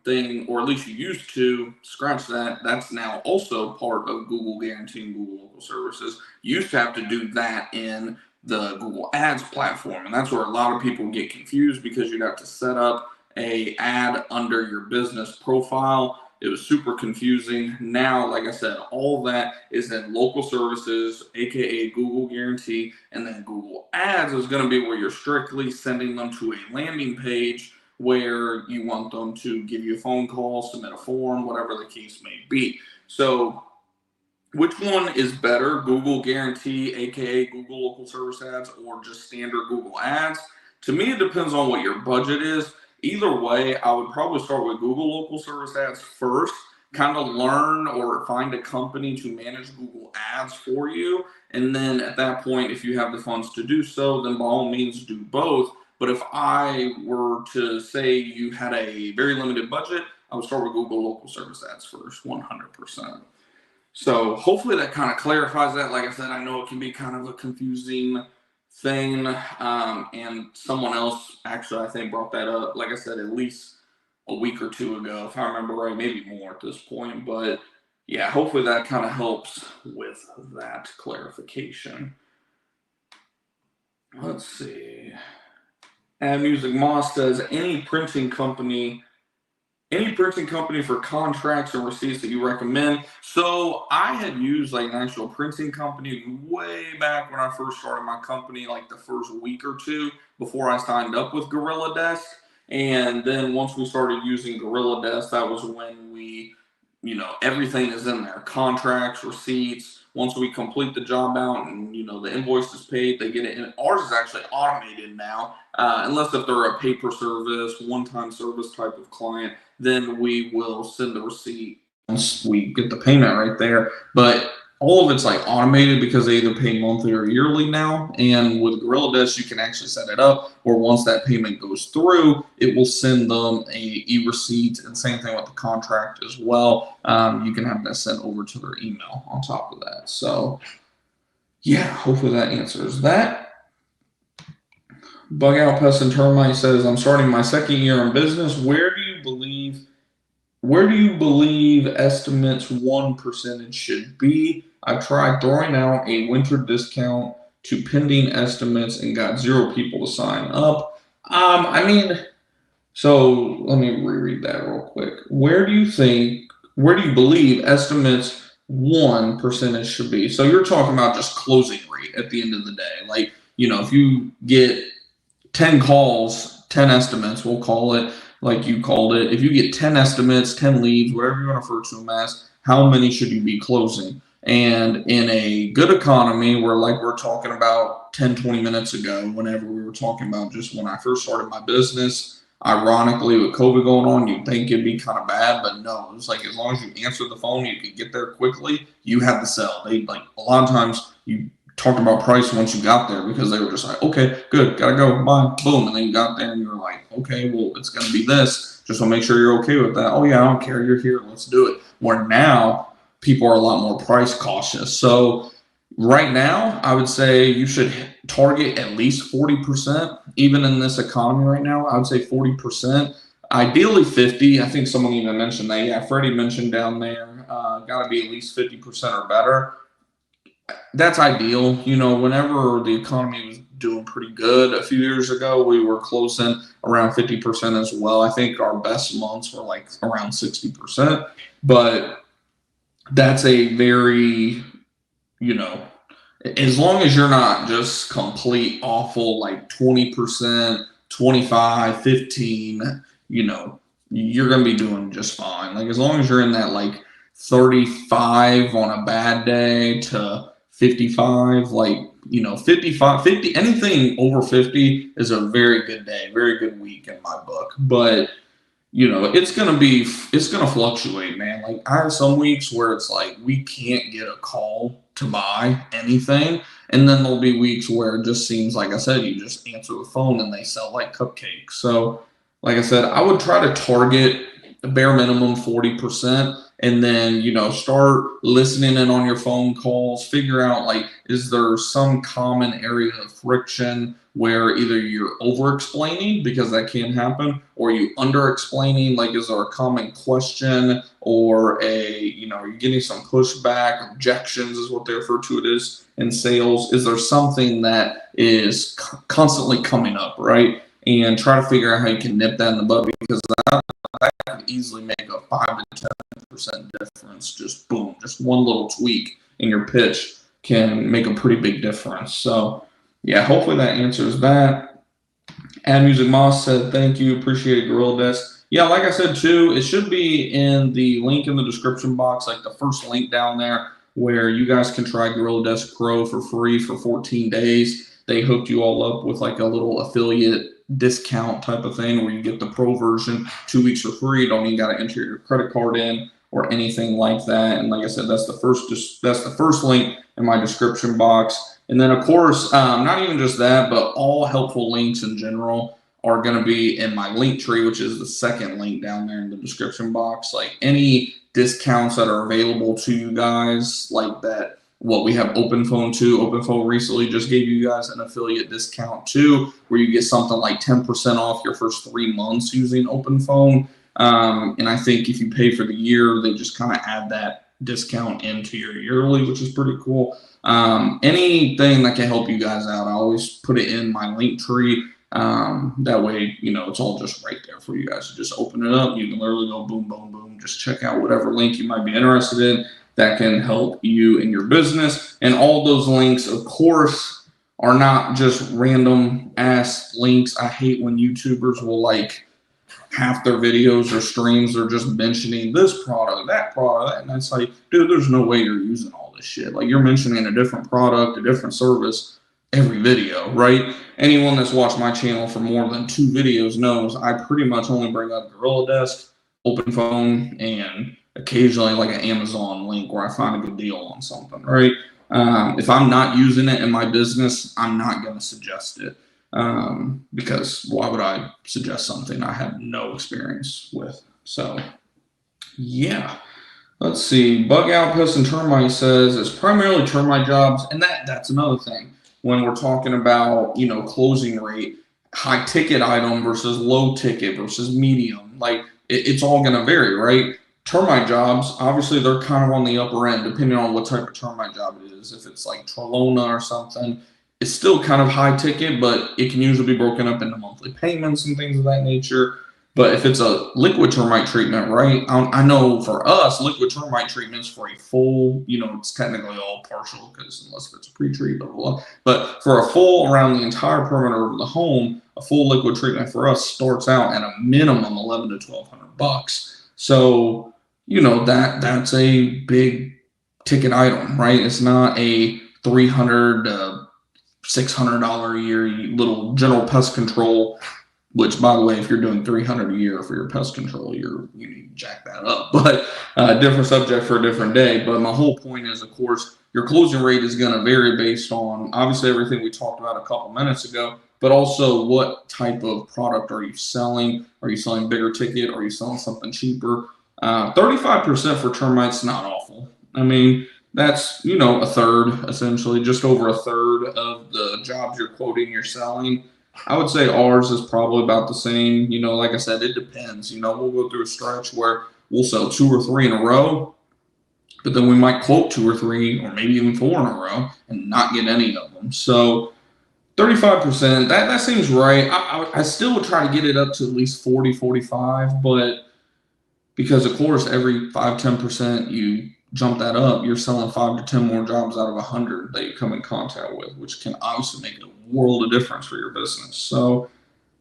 thing, or at least you used to. Scratch that. That's now also part of Google Guarantee and Google Local Services. You used to have to do that in the Google Ads platform, and that's where a lot of people get confused, because you'd have to set up a ad under your business profile. It was super confusing. Now, like I said, all that is in local services, aka Google Guarantee, and then Google Ads is going to be where you're strictly sending them to a landing page where you want them to give you a phone call, submit a form, whatever the case may be. So which one is better, Google Guarantee, aka Google Local Service Ads, or just standard Google Ads? To me, it depends on what your budget is. Either way, I would probably start with Google Local Service Ads first, kind of learn or find a company to manage Google Ads for you. And then at that point, if you have the funds to do so, then by all means do both. But if I were to say you had a very limited budget, I would start with Google Local Service Ads first, 100%. So hopefully that kind of clarifies that. Like I said, I know it can be kind of a confusing thing. And someone else actually, I think, brought that up, like I said, at least a week or two ago, if I remember right, maybe more at this point. But yeah, hopefully that kind of helps with that clarification. Let's see. And Music Moss says, any printing company for contracts and receipts that you recommend? So I had used like an actual printing company way back when I first started my company, like the first week or two before I signed up with GorillaDesk. And then once we started using GorillaDesk, that was when we everything is in there, contracts, receipts. Once we complete the job out and, the invoice is paid, they get it. And ours is actually automated now, unless if they're a paper service, one-time service type of client, then we will send the receipt once we get the payment right there. But all of it's like automated because they either pay monthly or yearly now. And with GorillaDesk, you can actually set it up where once that payment goes through, it will send them a e-receipt, and same thing with the contract as well. You can have that sent over to their email on top of that. So yeah, hopefully that answers that. Bug Out Pest and Termite says, I'm starting my second year in business. Where do you believe estimates 1% should be? I've tried throwing out a winter discount to pending estimates and got 0 people to sign up. So let me reread that real quick. Where do you believe estimates 1% should be? So you're talking about just closing rate at the end of the day. Like, if you get 10 calls, 10 estimates, we'll call it, like you called it. If you get 10 estimates, 10 leads, whatever you want to refer to them as, how many should you be closing? And in a good economy where, like we're talking about 10, 20 minutes ago, whenever we were talking about just when I first started my business, ironically with COVID going on, you'd think it'd be kind of bad, but no, it's like as long as you answer the phone, you could get there quickly, you had the sell. They like a lot of times you talked about price once you got there because they were just like, okay, good, gotta go, bye, boom. And then you got there and you're like, okay, well, it's gonna be this. Just want to make sure you're okay with that. Oh yeah, I don't care, you're here, let's do it. Where now people are a lot more price cautious. So right now, I would say you should target at least 40%. Even in this economy right now, I would say 40%. Ideally 50. I think someone even mentioned that. Yeah, Freddie mentioned down there, got to be at least 50% or better. That's ideal. Whenever the economy was doing pretty good a few years ago, we were closing around 50% as well. I think our best months were like around 60%. But that's a very, as long as you're not just complete awful, like 20%, 25, 15, you're going to be doing just fine. Like as long as you're in that like 35 on a bad day to 55, like, 55, 50, anything over 50 is a very good day, very good week in my book. But it's going to fluctuate, man. Like I have some weeks where it's like we can't get a call to buy anything. And then there'll be weeks where it just seems like I said, you just answer the phone and they sell like cupcakes. So like I said, I would try to target the bare minimum 40%. And then, start listening in on your phone calls, figure out like, is there some common area of friction where either you're over explaining, because that can happen, or you under explaining, like is there a common question or are you getting some pushback, objections is what they refer to it as in sales. Is there something that is constantly coming up, right? And try to figure out how you can nip that in the bud, because that can easily make a 5 to 10% difference. Just boom, just one little tweak in your pitch can make a pretty big difference. So yeah, hopefully that answers that. And Music Moss said, thank you, appreciate it, GorillaDesk. Yeah, like I said too, it should be in the link in the description box, like the first link down there, where you guys can try GorillaDesk Pro for free for 14 days. They hooked you all up with like a little affiliate discount type of thing where you get the pro version 2 weeks for free. You don't even got to enter your credit card in or anything like that. And like I said, that's the first link in my description box. And then of course, not even just that, but all helpful links in general are going to be in my LinkTree, which is the second link down there in the description box. Like any discounts that are available to you guys, like that. What we have OpenPhone too. OpenPhone recently just gave you guys an affiliate discount too, where you get something like 10% off your first 3 months using OpenPhone. And I think if you pay for the year, they just kind of add that discount into your yearly, which is pretty cool. Anything that can help you guys out, I always put it in my LinkTree. That way, it's all just right there for you guys to just open it up. You can literally go boom, boom, boom, just check out whatever link you might be interested in that can help you in your business. And all those links, of course, are not just random ass links. I hate when YouTubers will like half their videos or streams are just mentioning this product, that product, and it's like, dude, there's no way you're using all this shit. Like, you're mentioning a different product, a different service every video, right? Anyone that's watched my channel for more than 2 videos knows I pretty much only bring up GorillaDesk, OpenPhone, and occasionally like an Amazon link where I find a good deal on something, right? If I'm not using it in my business, I'm not going to suggest it, because why would I suggest something I have no experience with? So, yeah. Let's see. Bug Out Pest and Termite says it's primarily termite jobs, and that's another thing. When we're talking about, closing rate, high ticket item versus low ticket versus medium, like it's all going to vary, right? Termite jobs, obviously, they're kind of on the upper end, depending on what type of termite job it is. If it's like Trelona or something, it's still kind of high ticket, but it can usually be broken up into monthly payments and things of that nature. But if it's a liquid termite treatment, right? I know for us, liquid termite treatments for a full, it's technically all partial because unless it's a pre-treat, blah, blah, blah. But for a full around the entire perimeter of the home, a full liquid treatment for us starts out at a minimum $1,100 to $1,200. So, that's a big ticket item, right? It's not a $300 to $600 a year little general pest control. Which, by the way, if you're doing $300 a year for your pest control, you need to jack that up. But different subject for a different day. But my whole point is, of course, your closing rate is going to vary based on obviously everything we talked about a couple minutes ago, but also what type of product are you selling? Are you selling bigger ticket? Are you selling something cheaper? 35% for termites, not awful. I mean, that's, a third, essentially, just over a third of the jobs you're quoting, you're selling. I would say ours is probably about the same. Like I said, it depends. We'll go through a stretch where we'll sell 2 or 3 in a row, but then we might quote 2 or 3 or maybe even 4 in a row and not get any of them. So 35%, that seems right. I still would try to get it up to at least 40, 45, but because, of course, every 5, 10% you jump that up, you're selling 5 to 10 more jobs out of 100 that you come in contact with, which can obviously make a world of difference for your business. So,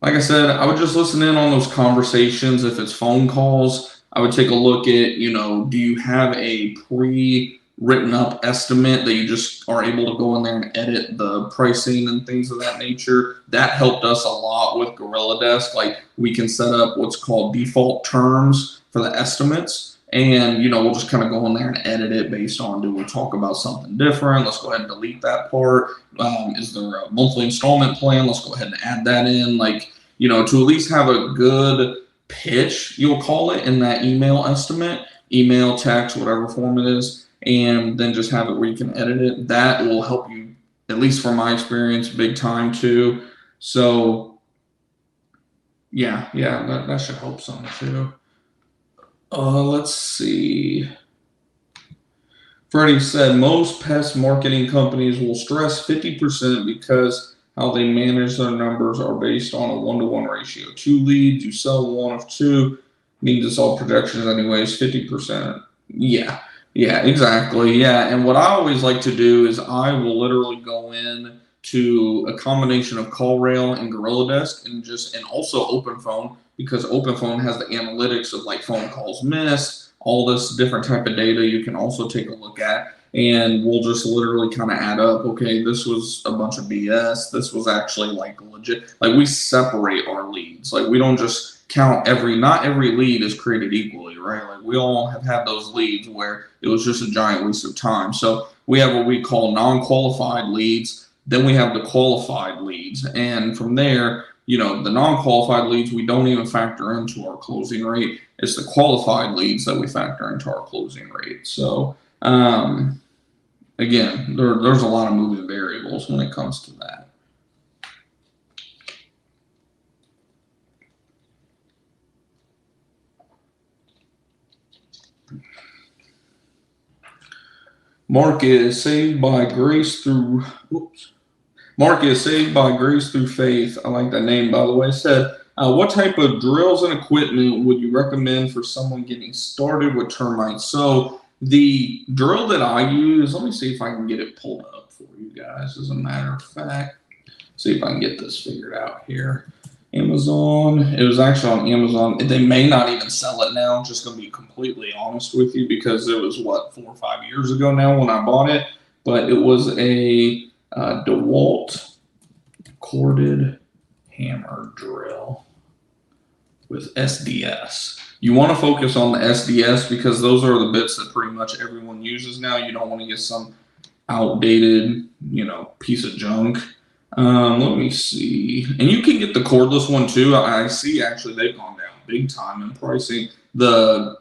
like I said, I would just listen in on those conversations. If it's phone calls, I would take a look at, do you have a pre-written up estimate that you just are able to go in there and edit the pricing and things of that nature? That helped us a lot with GorillaDesk. Like, we can set up what's called default terms for the estimates. And, we'll just kind of go in there and edit it based on, do we talk about something different? Let's go ahead and delete that part. Is there a monthly installment plan? Let's go ahead and add that in. Like, to at least have a good pitch, you'll call it, in that email estimate, email, text, whatever form it is, and then just have it where you can edit it. That will help you, at least from my experience, big time too. So, yeah, that should help some too. Let's see. Freddie said most pest marketing companies will stress 50% because how they manage their numbers are based on a 1-to-1 ratio. 2 leads, you sell 1 of 2, means it's all projections anyways, 50%. Yeah, exactly. Yeah, and what I always like to do is I will literally go in to a combination of CallRail and GorillaDesk and also OpenPhone, because OpenPhone has the analytics of like phone calls missed, all this different type of data you can also take a look at. And we'll just literally kind of add up, okay, this was a bunch of BS. This was actually like legit. Like, we separate our leads. Like, we don't just count not every lead is created equally, right? Like, we all have had those leads where it was just a giant waste of time. So we have what we call non-qualified leads. Then we have the qualified leads. And from there, the non-qualified leads, we don't even factor into our closing rate. It's the qualified leads that we factor into our closing rate. So, again, there's a lot of moving variables when it comes to that. Mark is saved by grace through faith. I like that name, by the way. Said, what type of drills and equipment would you recommend for someone getting started with termites? So the drill that I use, let me see if I can get it pulled up for you guys, as a matter of fact. See if I can get this figured out here. Amazon. It was actually on Amazon. They may not even sell it now. I'm just going to be completely honest with you because it was, what, 4 or 5 years ago now when I bought it. But it was a DeWalt corded hammer drill with SDS. You want to focus on the SDS because those are the bits that pretty much everyone uses now. You don't want to get some outdated, piece of junk. Let me see. And you can get the cordless one too. I see actually they've gone down big time in pricing. The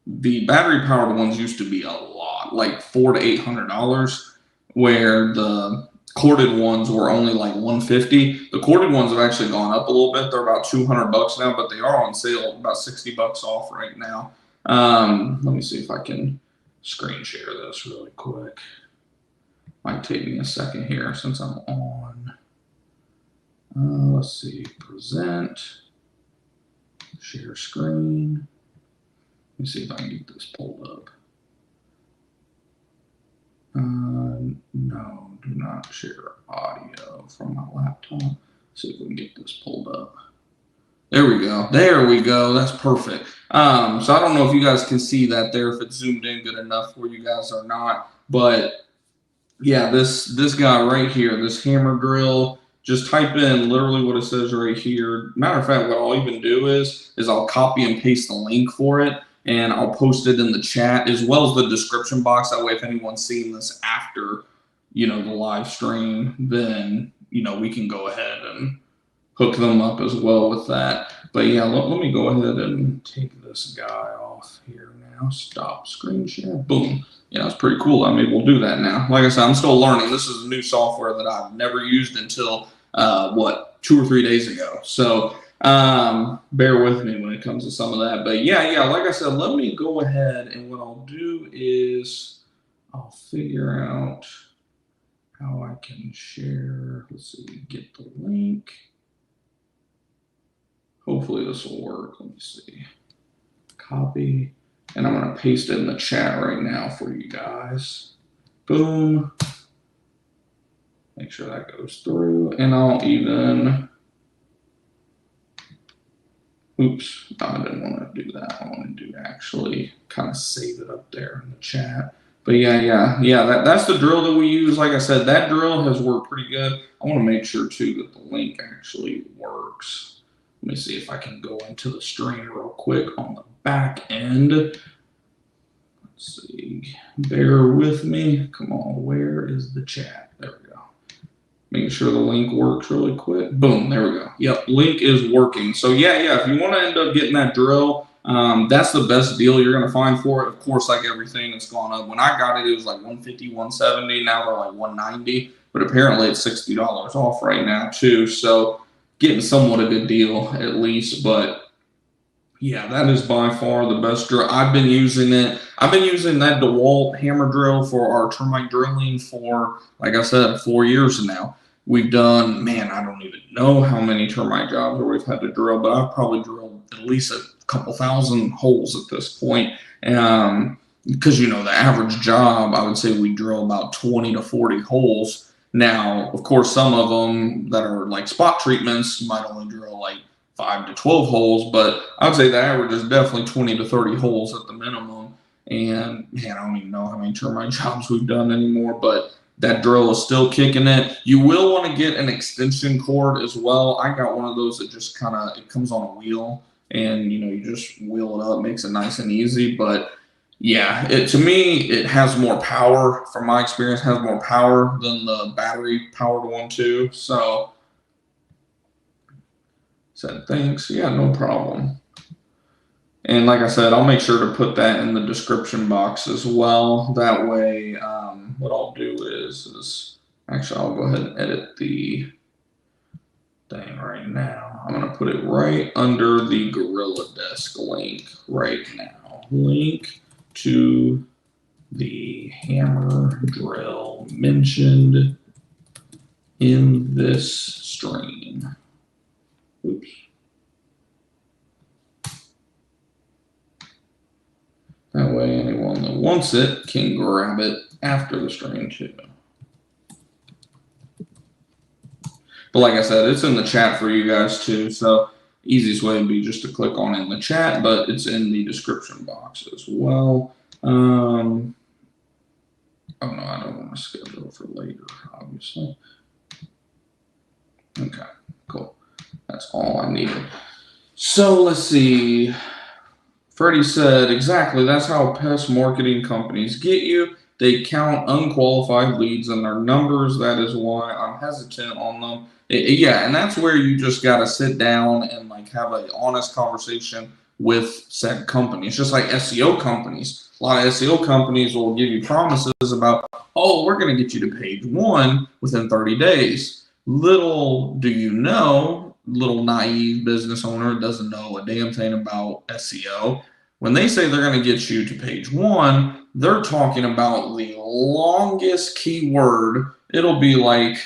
battery powered ones used to be a lot, like $400 to $800, where the corded ones were only like $150. The corded ones have actually gone up a little bit. They're about $200 now, but they are on sale about $60 off right now. Let me see if I can screen share this really quick. Might take me a second here since I'm on. Let's see, present, share screen. Let me see if I can get this pulled up. No, do not share audio from my laptop. Let's see if we can get this pulled up. There we go. There we go. That's perfect. So I don't know if you guys can see that there, if it's zoomed in good enough for you guys or not. But yeah, this guy right here, this hammer drill, just type in literally what it says right here. Matter of fact, what I'll even do is I'll copy and paste the link for it, and I'll post it in the chat as well as the description box. That way, if anyone's seeing this after, the live stream, then, we can go ahead and hook them up as well with that. But yeah, let me go ahead and take this guy off here now. Stop screen share. Boom. Yeah, it's pretty cool. I'm able to do that now. Like I said, I'm still learning. This is new software that I've never used until, 2 or 3 days ago. So bear with me when it comes to some of that. But yeah, like I said, let me go ahead, and what I'll do is I'll figure out how I can share. Let's see, get the link. Hopefully this will work. Let me see. Copy. And I'm going to paste it in the chat right now for you guys. Boom. Make sure that goes through. And I'll even, oops, no, I didn't want to do that. I want to actually kind of save it up there in the chat. But yeah, that's the drill that we use. Like I said, that drill has worked pretty good. I want to make sure too that the link actually works. Let me see if I can go into the stream real quick on the back end. Let's see. Bear with me. Come on, where is the chat? There we go. Making sure the link works really quick. Boom, there we go. Yep, link is working. So yeah, if you want to end up getting that drill, that's the best deal you're going to find for it. Of course, like everything, it's gone up. When I got it, it was like $150, $170. Now they're like $190. But apparently it's $60 off right now too. So getting somewhat a good deal at least. But yeah, that is by far the best drill. I've been using it. I've been using that DeWalt hammer drill for our termite drilling for, like I said, 4 years now. We've done, man, I don't even know how many termite jobs where we've had to drill, but I've probably drilled at least a couple thousand holes at this point. Because, the average job, I would say we drill about 20 to 40 holes. Now, of course, some of them that are like spot treatments, you might only drill like 5 to 12 holes, but I would say the average is definitely 20 to 30 holes at the minimum. And man, I don't even know how many termite jobs we've done anymore, but that drill is still kicking it. You will want to get an extension cord as well. I got one of those that just it comes on a wheel, and you just wheel it up, makes it nice and easy. But yeah, to me, it has more power. From my experience, has more power than the battery powered one too. So said thanks. Yeah, no problem. And like I said, I'll make sure to put that in the description box as well. That way, what I'll do is actually I'll go ahead and edit the thing right now. I'm going to put it right under the GorillaDesk link right now. Link to the hammer drill mentioned in this stream. Oops. That way anyone that wants it can grab it after the stream too. But like I said, it's in the chat for you guys too. So easiest way would be just to click on it in the chat, but it's in the description box as well. Oh no, I don't want to schedule it for later, obviously. Okay, cool. That's all I needed. So let's see. Freddie said, exactly, that's how pest marketing companies get you. They count unqualified leads in their numbers. That is why I'm hesitant on them. Yeah, and that's where you just got to sit down and like have an honest conversation with said company. It's just like SEO companies. A lot of SEO companies will give you promises about, oh, we're going to get you to page 1 within 30 days. Little do you know, little naive business owner doesn't know a damn thing about SEO. When they say they're going to get you to page 1, they're talking about the longest keyword. It'll be like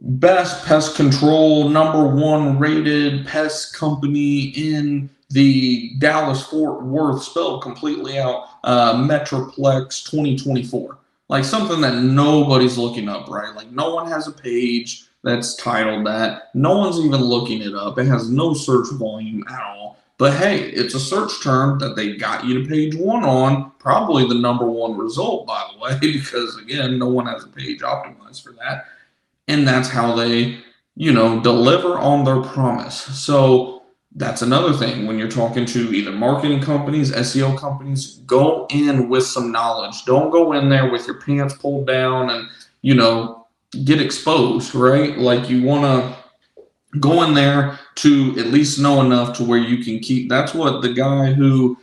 best pest control, #1 rated pest company in the Dallas-Fort Worth, spelled completely out, Metroplex 2024. Like something that nobody's looking up, right? Like no one has a page that's titled that. No one's even looking it up. It has no search volume at all. But hey, it's a search term that they got you to page 1 on, probably the #1 result, by the way, because again, no one has a page optimized for that. And that's how they, deliver on their promise. So that's another thing when you're talking to either marketing companies, SEO companies, go in with some knowledge. Don't go in there with your pants pulled down and, get exposed, right? Like you want to go in there to at least know enough to where you can keep. That's what the guy who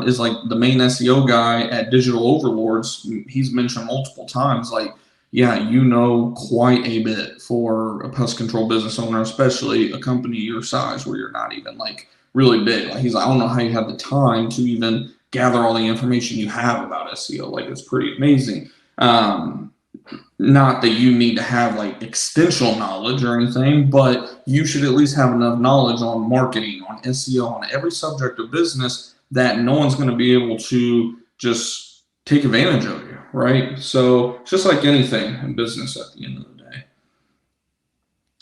is like the main SEO guy at Digital Overlords, he's mentioned multiple times, like, yeah, quite a bit for a pest control business owner, especially a company your size where you're not even like really big. Like he's like, I don't know how you have the time to even gather all the information you have about SEO. Like it's pretty amazing. Not that you need to have like extensional knowledge or anything, but you should at least have enough knowledge on marketing, on SEO, on every subject of business that no one's going to be able to just take advantage of you, right? So just like anything in business at the end of the day.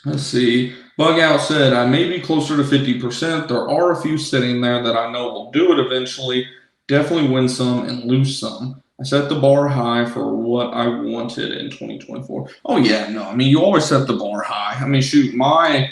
Let's see. Bug Out said, I may be closer to 50%. There are a few sitting there that I know will do it eventually. Definitely win some and lose some. I set the bar high for what I wanted in 2024. Oh, yeah, no. I mean, you always set the bar high. I mean, shoot, my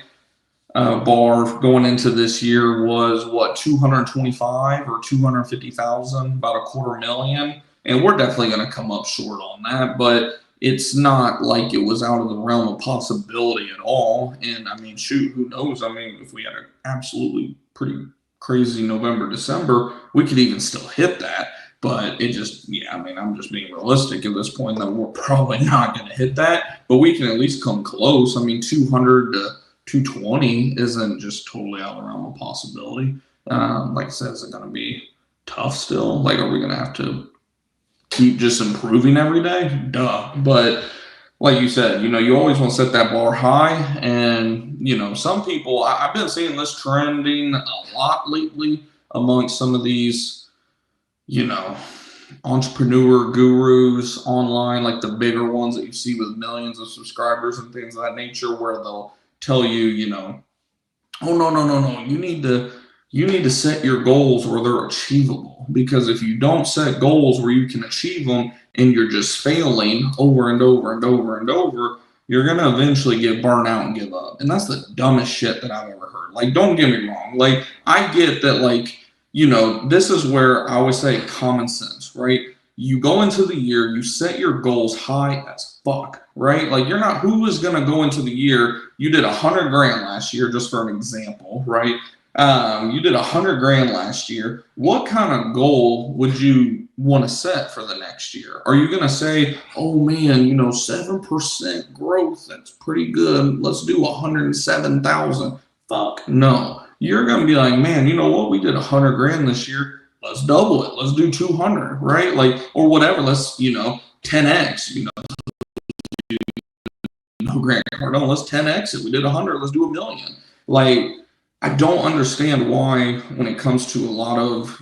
bar going into this year was, 225 or 250,000, about $250,000. And we're definitely going to come up short on that. But it's not like it was out of the realm of possibility at all. And, I mean, shoot, who knows? I mean, if we had an absolutely pretty crazy November, December, we could even still hit that. But it just, I'm just being realistic at this point that we're probably not going to hit that. But we can at least come close. I mean, 200 to 220 isn't just totally out of the realm of possibility. Like I said, is it going to be tough still? Like, are we going to have to keep just improving every day? Duh. But like you said, you always want to set that bar high. And, some people, I've been seeing this trending a lot lately amongst some of these, entrepreneur gurus online, like the bigger ones that you see with millions of subscribers and things of that nature, where they'll tell you, oh, no, you need to set your goals where they're achievable. Because if you don't set goals where you can achieve them and you're just failing over and over and over and over, you're going to eventually get burnt out and give up. And that's the dumbest shit that I've ever heard. Like, don't get me wrong. Like, I get that, like, this is where I always say common sense, right? You go into the year, you set your goals high as fuck, right? Like who is going to go into the year? You did $100,000 last year, just for an example, right? You did $100,000 last year. What kind of goal would you want to set for the next year? Are you going to say, oh man, 7% growth, that's pretty good. Let's do 107,000. Fuck no. You're going to be like, man, you know what? We did $100,000 this year. Let's double it. Let's do 200, right? Like, or whatever. Let's, 10x, Grant Cardone, let's 10x it. We did 100. Let's do 1,000,000. Like, I don't understand why when it comes to a lot of,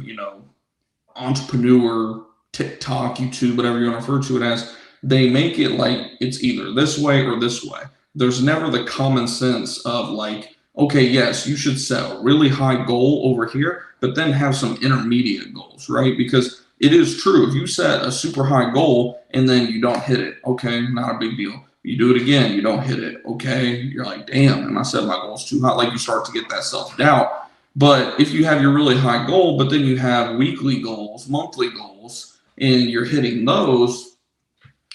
entrepreneur, TikTok, YouTube, whatever you want to refer to it as, they make it like it's either this way or this way. there's never the common sense of like, okay, yes, you should set a really high goal over here, but then have some intermediate goals, right? Because it is true. If you set a super high goal and then you don't hit it, okay, not a big deal. You do it again, you don't hit it, okay, you're like, damn, and I set my goals too high. Like you start to get that self-doubt. But if you have your really high goal, but then you have weekly goals, monthly goals, and you're hitting those,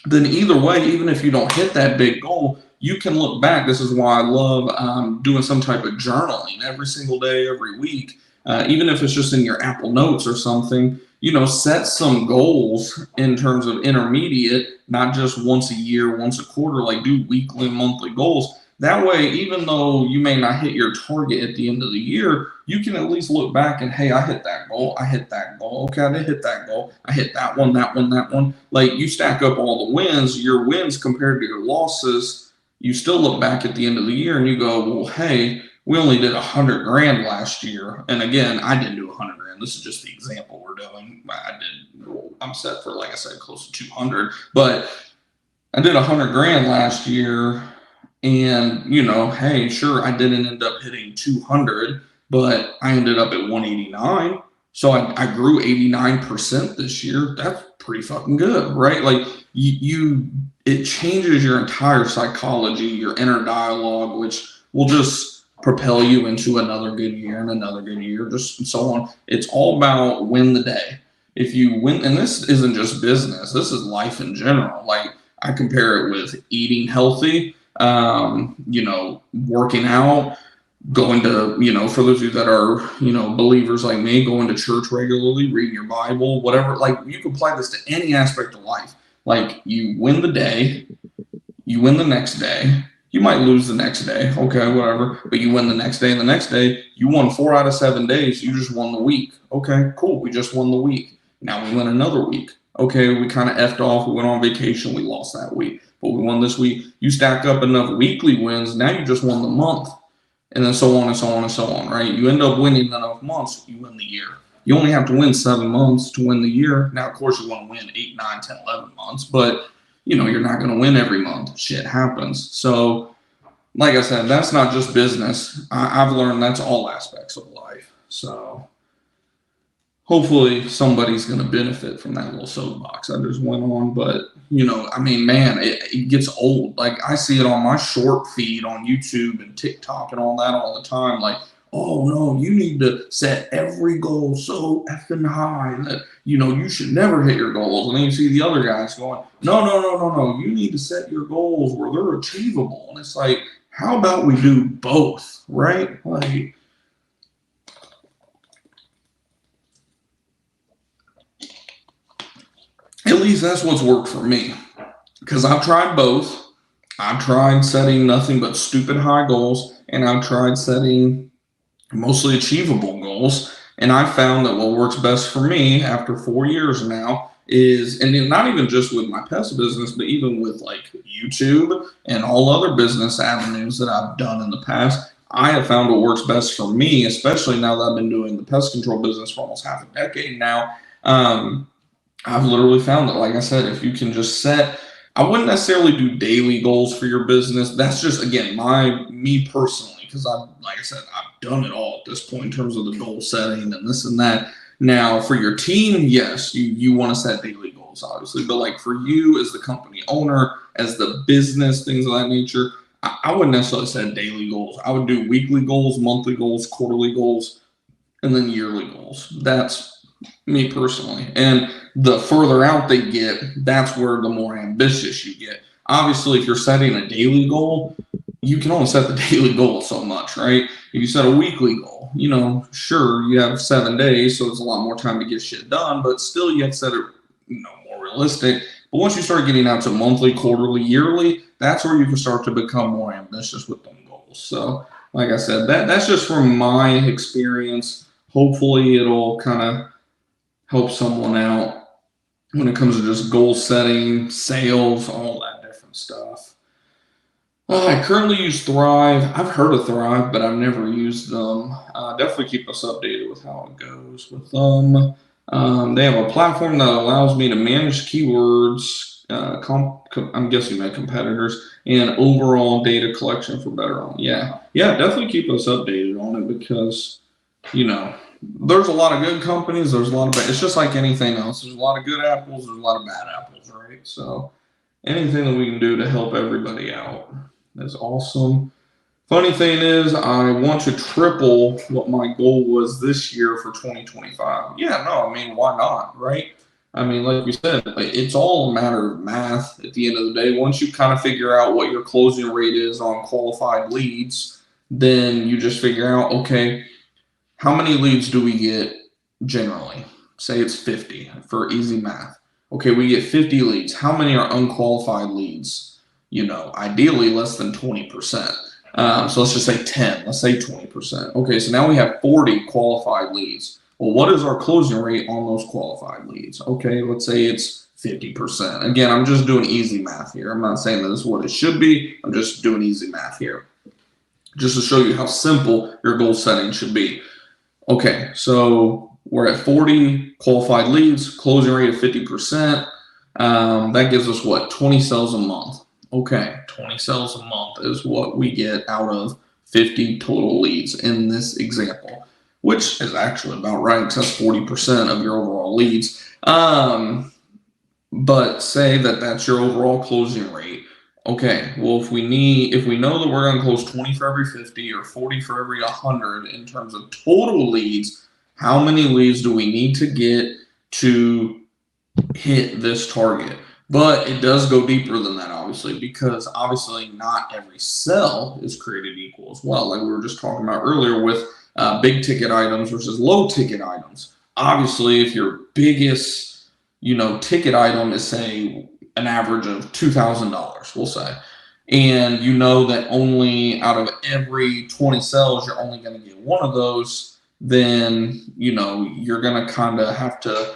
then either way, even if you don't hit that big goal, you can look back. This is why I love doing some type of journaling every single day, every week, even if it's just in your Apple Notes or something. Set some goals in terms of intermediate, not just once a year, once a quarter, like do weekly, monthly goals. That way, even though you may not hit your target at the end of the year, you can at least look back and, hey, I hit that goal. I hit that goal. Okay, I did hit that goal. I hit that one, that one, that one. Like you stack up all the wins, your wins compared to your losses. You still look back at the end of the year and you go, well, hey, we only did $100,000 last year. And again, I didn't do $100,000. This is just the example we're doing. I'm set for, like I said, close to 200, but I did $100,000 last year. And, hey, sure, I didn't end up hitting 200, but I ended up at 189. So I grew 89% this year. That's pretty fucking good, right? Like it changes your entire psychology, your inner dialogue, which will just propel you into another good year and another good year, just and so on. It's all about win the day. If you win, and this isn't just business, this is life in general. Like I compare it with eating healthy, working out, going to, for those of you that are, believers like me, going to church regularly, reading your Bible, whatever. Like you can apply this to any aspect of life. Like you win the day, you win the next day. You might lose the next day, okay, whatever, but you win the next day and the next day. You won 4 out of 7 days. You just won the week. Okay, cool. We just won the week. Now we win another week. Okay, we kind of effed off. We went on vacation. We lost that week, but we won this week. You stack up enough weekly wins. Now you just won the month, and then so on and so on and so on, right? You end up winning enough months, you win the year. You only have to win 7 months to win the year. Now, of course, you want to win 8, 9, 10, 11 months, but you're not going to win every month. Shit happens. So, like I said, that's not just business. I've learned that's all aspects of life. So, hopefully somebody's going to benefit from that little soapbox I just went on. But, man, it gets old. Like, I see it on my short feed on YouTube and TikTok and all that all the time. Like, oh, no, you need to set every goal so effing high that, you should never hit your goals. And then you see the other guys going, no. You need to set your goals where they're achievable. And it's like, how about we do both, right? Like, at least that's what's worked for me. Because I've tried both. I've tried setting nothing but stupid high goals, and I've tried setting mostly achievable goals. And I found that what works best for me after 4 years now is, and not even just with my pest business, but even with like YouTube and all other business avenues that I've done in the past, I have found what works best for me, especially now that I've been doing the pest control business for almost half a decade now. I've literally found that, like I said, if you can just set, I wouldn't necessarily do daily goals for your business. That's just, again, me personally, because like I said, I've done it all at this point in terms of the goal setting and this and that. Now, for your team, yes, you want to set daily goals, obviously, but like for you as the company owner, as the business, things of that nature, I wouldn't necessarily set daily goals. I would do weekly goals, monthly goals, quarterly goals, and then yearly goals. That's me personally. And the further out they get, that's where the more ambitious you get. Obviously, if you're setting a daily goal, you can only set the daily goal so much, right? If you set a weekly goal, sure, you have 7 days, so it's a lot more time to get shit done, but still you have to set it, more realistic. But once you start getting out to monthly, quarterly, yearly, that's where you can start to become more ambitious with them goals. So, like I said, that's just from my experience. Hopefully, it'll kind of help someone out when it comes to just goal setting, sales, all that different stuff. I currently use Thrive. I've heard of Thrive, but I've never used them. Definitely keep us updated with how it goes with them. They have a platform that allows me to manage keywords I'm guessing my competitors, and overall data collection for better on. Yeah, definitely keep us updated on it because there's a lot of good companies. There's a lot of bad. It's just like anything else. There's a lot of good apples. There's a lot of bad apples, right? So anything that we can do to help everybody out is awesome. Funny thing is, I want to triple what my goal was this year for 2025. Yeah, no, I mean, why not, right? I mean, like we said, it's all a matter of math at the end of the day. Once you kind of figure out what your closing rate is on qualified leads, then you just figure out, okay, how many leads do we get generally? Say it's 50 for easy math. Okay, we get 50 leads. How many are unqualified leads? Ideally less than 20%. So let's just say 10. Let's say 20%. Okay, so now we have 40 qualified leads. Well, what is our closing rate on those qualified leads? Okay, let's say it's 50%. Again, I'm just doing easy math here. I'm not saying that this is what it should be. I'm just doing easy math here, just to show you how simple your goal setting should be. Okay, so we're at 40 qualified leads, closing rate of 50%. That gives us what? 20 sales a month. Okay, 20 sales a month is what we get out of 50 total leads in this example, which is actually about right because that's 40% of your overall leads. But say that that's your overall closing rate. Okay, well, if we know that we're going to close 20 for every 50 or 40 for every 100 in terms of total leads, how many leads do we need to get to hit this target? But it does go deeper than that, obviously, because obviously not every sell is created equal as well. Like we were just talking about earlier with big ticket items versus low ticket items. Obviously, if your biggest ticket item is, say, an average of $2,000, we'll say, and that only out of every 20 sales, you're only going to get one of those, then, you're going to kind of have to,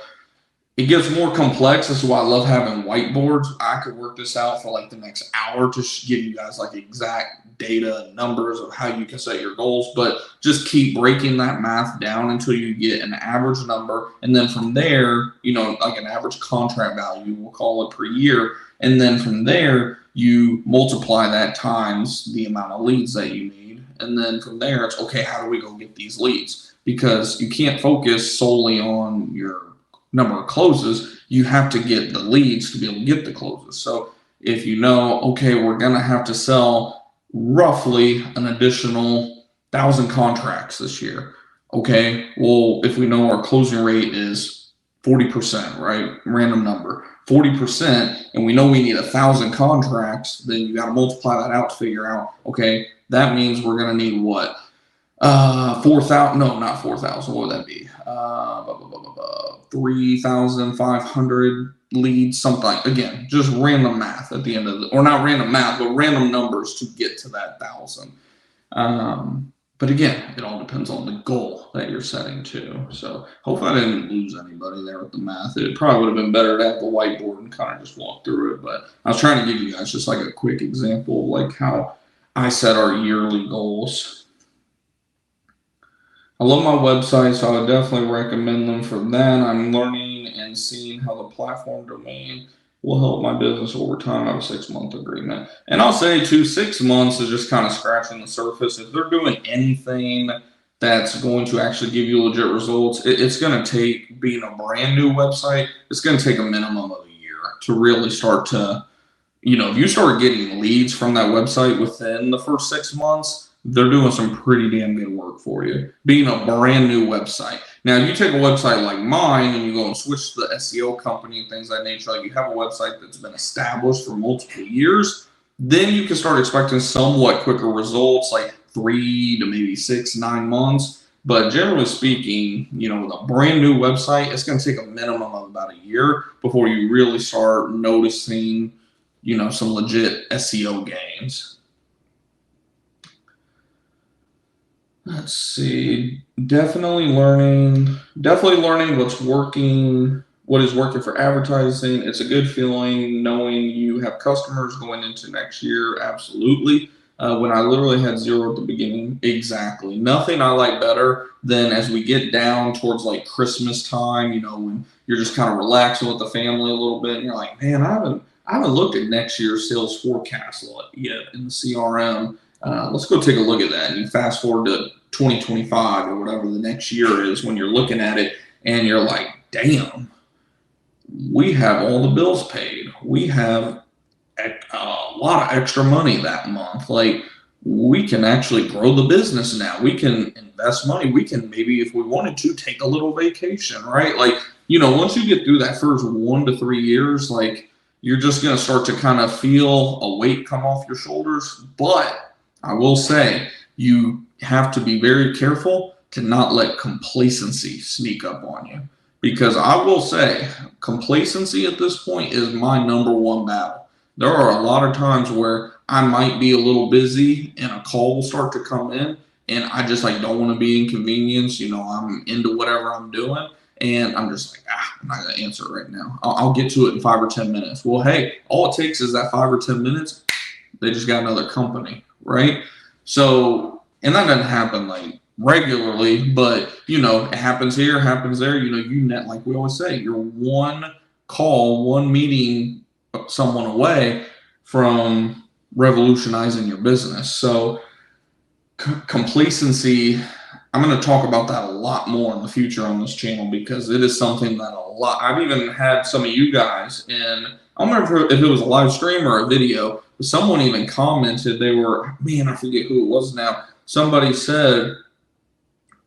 it gets more complex. This is why I love having whiteboards. I could work this out for like the next hour to give you guys like exact data and numbers of how you can set your goals, but just keep breaking that math down until you get an average number. And then from there, like an average contract value, we'll call it per year. And then from there, you multiply that times the amount of leads that you need. And then from there, it's okay, how do we go get these leads? Because you can't focus solely on your number of closes. You have to get the leads to be able to get the closes. So if okay, we're going to have to sell roughly an additional 1,000 contracts this year. Okay, well, if we know our closing rate is 40%, right? Random number, 40%, and we know we need 1,000 contracts, then you got to multiply that out to figure out, okay, that means we're going to need what? 4,000, no, not 4,000. What would that be? 3,500 leads, something. Again, just random math at the end of or not random math, but random numbers to get to that 1,000. But again, it all depends on the goal that you're setting too. So hopefully I didn't lose anybody there with the math. It probably would have been better to have the whiteboard and kind of just walk through it. But I was trying to give you guys just like a quick example of like how I set our yearly goals. I love my website, so I would definitely recommend them for that. I'm learning and seeing how the platform domain will help my business over time. I have a 6-month agreement. And I'll say too, 6 months is just kind of scratching the surface. If they're doing anything that's going to actually give you legit results, it's going to take, being a brand new website, it's going to take a minimum of a year to really start to, if you start getting leads from that website within the first 6 months, they're doing some pretty damn good work for you. Being a brand new website. Now, if you take a website like mine and you go and switch to the SEO company and things of that nature, like you have a website that's been established for multiple years, then you can start expecting somewhat quicker results, like 3 to maybe 6, 9 months. But generally speaking, with a brand new website, it's going to take a minimum of about a year before you really start noticing, some legit SEO gains. Let's see. Definitely learning what is working for advertising. It's a good feeling knowing you have customers going into next year. Absolutely. When I literally had 0 at the beginning. Exactly. Nothing I like better than as we get down towards like Christmas time, when you're just kind of relaxing with the family a little bit and you're like, man, I I haven't looked at next year's sales forecast yet in the CRM. Let's go take a look at that. And you fast forward to 2025 or whatever the next year is when you're looking at it and you're like, damn, we have all the bills paid. We have a lot of extra money that month. Like, we can actually grow the business now. We can invest money. We can maybe, if we wanted to, take a little vacation, right? Like, once you get through that first 1 to 3 years, like, you're just going to start to kind of feel a weight come off your shoulders. But I will say, you have to be very careful to not let complacency sneak up on you. Because I will say, complacency at this point is my number one battle. There are a lot of times where I might be a little busy and a call will start to come in and I just don't want to be inconvenienced. I'm into whatever I'm doing and I'm just like, I'm not going to answer it right now. I'll get to it in 5 or 10 minutes. Well, hey, all it takes is that 5 or 10 minutes. They just got another company, right? So, and that doesn't happen regularly, but it happens here, happens there. Like we always say, you're one call, one meeting someone away from revolutionizing your business. So complacency, I'm going to talk about that a lot more in the future on this channel because it is something that I've even had some of you guys, and I don't remember if it was a live stream or a video, but someone even commented, I forget who it was now. Somebody said,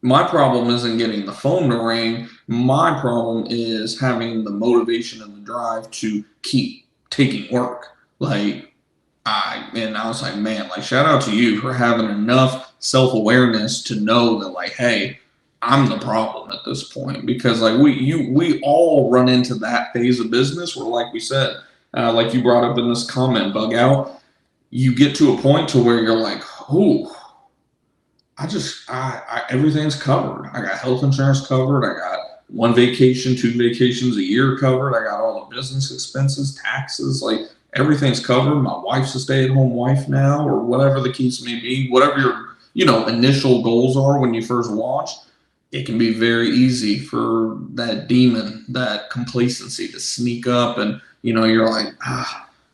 my problem isn't getting the phone to ring. My problem is having the motivation and the drive to keep taking work. And I was like, man, shout out to you for having enough self-awareness to know that hey, I'm the problem at this point. Because we all run into that phase of business where, like we said, like you brought up in this comment, bug out, you get to a point to where you're like, oh, everything's covered. I got health insurance covered. I got 1 vacation, 2 vacations a year covered. I got all the business expenses, taxes, everything's covered. My wife's a stay-at-home wife now, or whatever the case may be. Whatever your initial goals are when you first launch, it can be very easy for that demon, that complacency to sneak up, and you're like,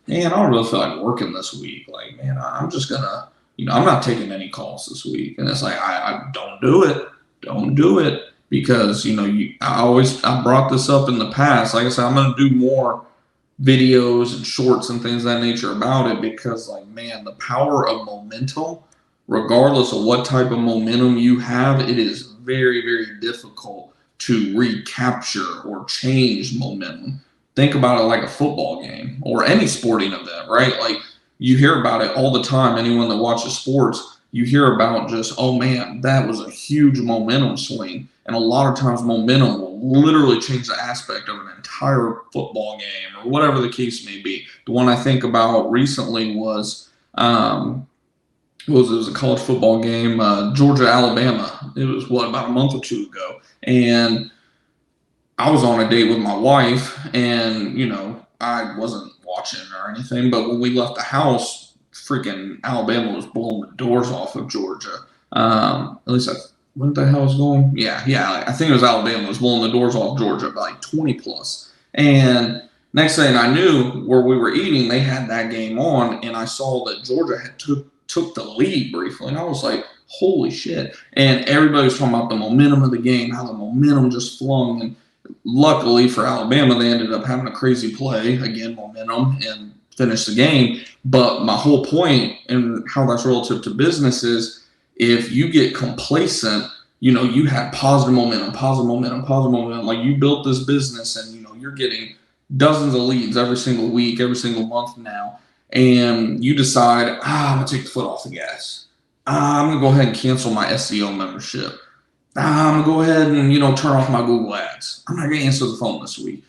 man, I don't really feel like working this week. Man, I'm just gonna. I'm not taking any calls this week. And it's I don't do it. Don't do it. Because, I brought this up in the past. Like I said, I'm going to do more videos and shorts and things of that nature about it because, man, the power of momentum, regardless of what type of momentum you have, it is very, very difficult to recapture or change momentum. Think about it like a football game or any sporting event, right? You hear about it all the time. Anyone that watches sports, you hear about just, oh man, that was a huge momentum swing. And a lot of times momentum will literally change the aspect of an entire football game or whatever the case may be. The one I think about recently was it was a college football game, Georgia, Alabama. It was about a month or 2 ago. And I was on a date with my wife and, I wasn't watching or anything, but when we left the house, freaking Alabama was blowing the doors off of Georgia. At least what the hell was going? Yeah. I think it was Alabama was blowing the doors off Georgia by 20 plus. And next thing I knew, where we were eating, they had that game on, and I saw that Georgia had took the lead briefly, and I was like, holy shit. And everybody was talking about the momentum of the game, how the momentum just flung, and luckily for Alabama, they ended up having a crazy play, again, momentum, and finished the game. But my whole point and how that's relative to business is if you get complacent, you have positive momentum. You built this business and, you're getting dozens of leads every single week, every single month now. And you decide, I'm going to take the foot off the gas. I'm going to go ahead and cancel my SEO membership. I'm going to go ahead and, turn off my Google ads. I'm not going to answer the phone this week.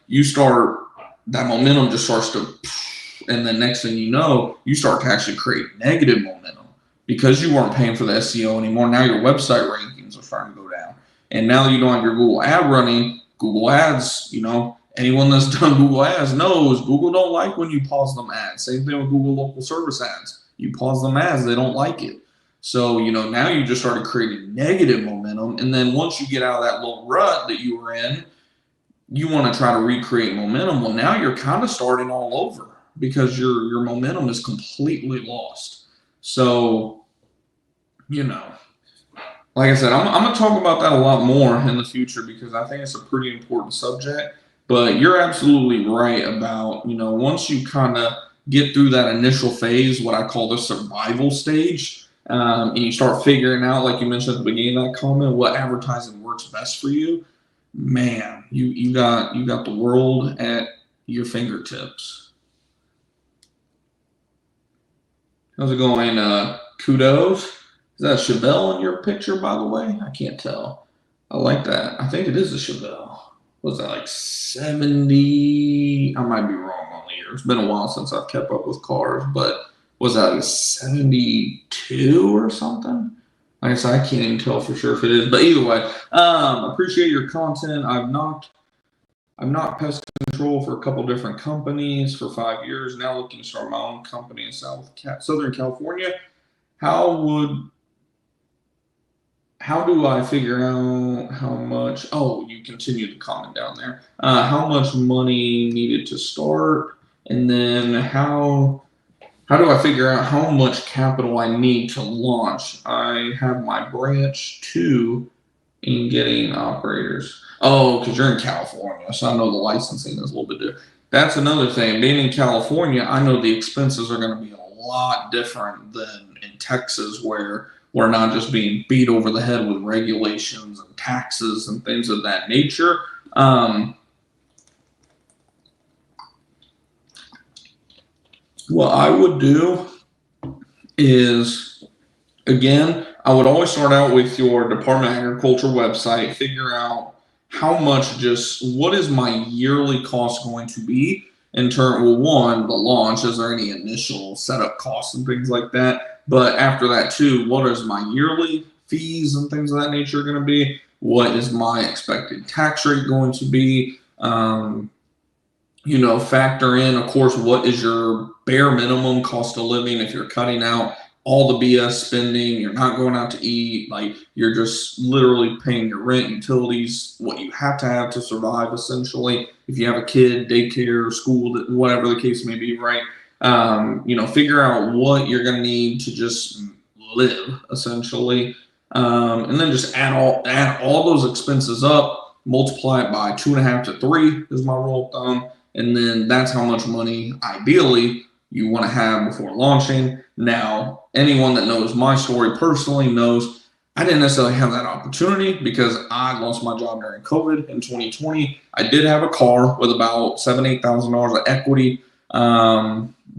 You start, that momentum just starts to, and then next thing you know, you start to actually create negative momentum because you weren't paying for the SEO anymore. Now your website rankings are starting to go down. And now that you don't have your Google ad running, Google ads, anyone that's done Google ads knows Google don't like when you pause them ads. Same thing with Google local service ads. You pause them ads, they don't like it. So, now you just started creating negative momentum. And then once you get out of that little rut that you were in, you want to try to recreate momentum. Well, now you're kind of starting all over because your momentum is completely lost. So, you know, like I said, I'm going to talk about that a lot more in the future because I think it's a pretty important subject. But you're absolutely right about, once you kind of get through that initial phase, what I call the survival stage, and you start figuring out, like you mentioned at the beginning of that comment, what advertising works best for you, man, you got the world at your fingertips. How's it going? Kudos. Is that Chevelle in your picture, by the way? I can't tell. I like that. I think it is a Chevelle. Was that like 70? I might be wrong on the year. It's been a while since I've kept up with cars, but was that like 72 or something? Like I said, I can't even tell for sure if it is. But either way, appreciate your content. I've knocked pest control for a couple different companies for 5 years. Now looking to start my own company in Southern California. How do I figure out how much? Oh, you continue to comment down there. How much money needed to start, and then how do I figure out how much capital I need to launch? I have my branch 2 in getting operators. Oh, because you're in California, so I know the licensing is a little bit different. That's another thing. Being in California, I know the expenses are going to be a lot different than in Texas, where we're not just being beat over the head with regulations and taxes and things of that nature. What I would do is, again, I would always start out with your Department of Agriculture website, figure out what is my yearly cost going to be in turn. Well, one, the launch, is there any initial setup costs and things like that? But after that too, what is my yearly fees and things of that nature going to be? What is my expected tax rate going to be? Factor in, of course, what is your bare minimum cost of living if you're cutting out all the BS spending, you're not going out to eat, like you're just literally paying your rent, utilities, what you have to survive essentially. If you have a kid, daycare, school, whatever the case may be, right? Figure out what you're going to need to just live essentially. And then just add all those expenses up, multiply it by 2.5 to 3 is my rule of thumb. And then that's how much money ideally you want to have before launching. Now, anyone that knows my story personally knows I didn't necessarily have that opportunity because I lost my job during COVID in 2020. I did have a car with about $7,000-8,000 of equity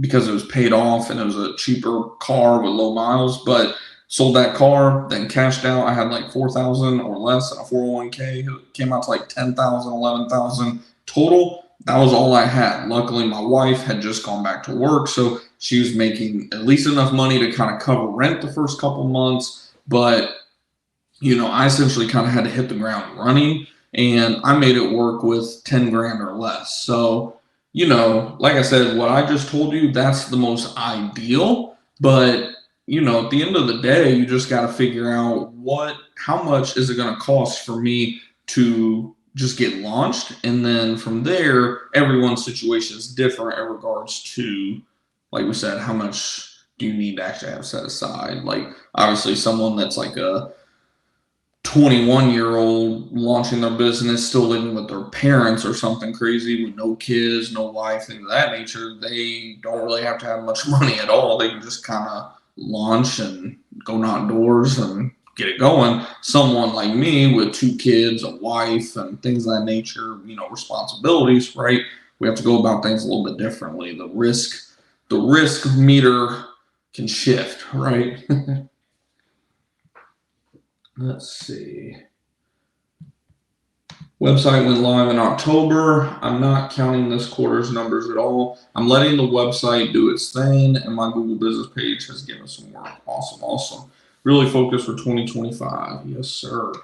because it was paid off and it was a cheaper car with low miles, but sold that car, then cashed out. I had like $4,000 or less in a 401k. It came out to like $10,000, $11,000 total. That was all I had. Luckily, my wife had just gone back to work, so she was making at least enough money to kind of cover rent the first couple months. But, I essentially kind of had to hit the ground running, and I made it work with 10 grand or less. So, like I said, what I just told you, that's the most ideal. But, at the end of the day, you just got to figure out how much is it going to cost for me to just get launched. And then from there, everyone's situation is different in regards to, like we said, how much do you need to actually have set aside? Like, obviously, someone that's like a 21-year-old launching their business, still living with their parents or something crazy with no kids, no wife, things of that nature, they don't really have to have much money at all. They can just kind of launch and go knock doors and get it going. Someone like me with 2 kids, a wife, and things of that nature, responsibilities, right? We have to go about things a little bit differently. The risk meter can shift, right? Let's see. Website went live in October. I'm not counting this quarter's numbers at all. I'm letting the website do its thing, and my Google business page has given some work. Awesome. Really focused for 2025. Yes, sir.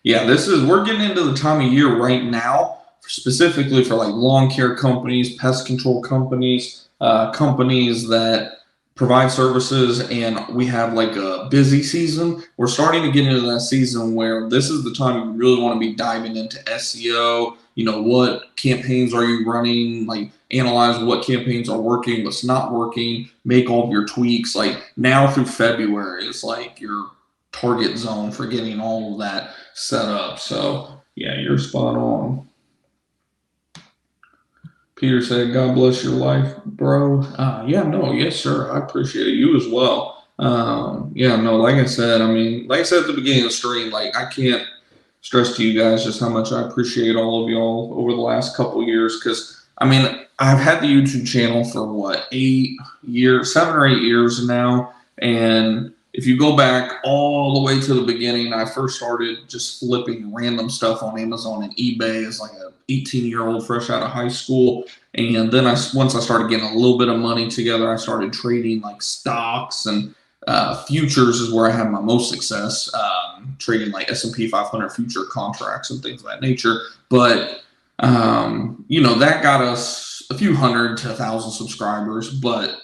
Yeah, we're getting into the time of year right now, specifically for like lawn care companies, pest control companies, companies that provide services, and we have like a busy season. We're starting to get into that season where this is the time you really want to be diving into SEO. You know, what campaigns are you running? Like, analyze what campaigns are working, what's not working, make all of your tweaks. Like, now through February is like your target zone for getting all of that set up. So yeah, you're spot on. Peter said, God bless your life, bro. Yeah, no, yes, sir. I appreciate it. You as well. Yeah, no, like I said, I mean, like I said at the beginning of the stream, like, I can't stress to you guys just how much I appreciate all of y'all over the last couple of years. Because, I mean, I've had the YouTube channel for what, 8 years, 7 or 8 years now. And if you go back all the way to the beginning, I first started just flipping random stuff on Amazon and eBay as like a 18-year-old fresh out of high school. And then once I started getting a little bit of money together, I started trading like stocks and futures is where I had my most success, trading like S&P 500 future contracts and things of that nature. But, you know, that got us a few hundred to 1,000 subscribers. But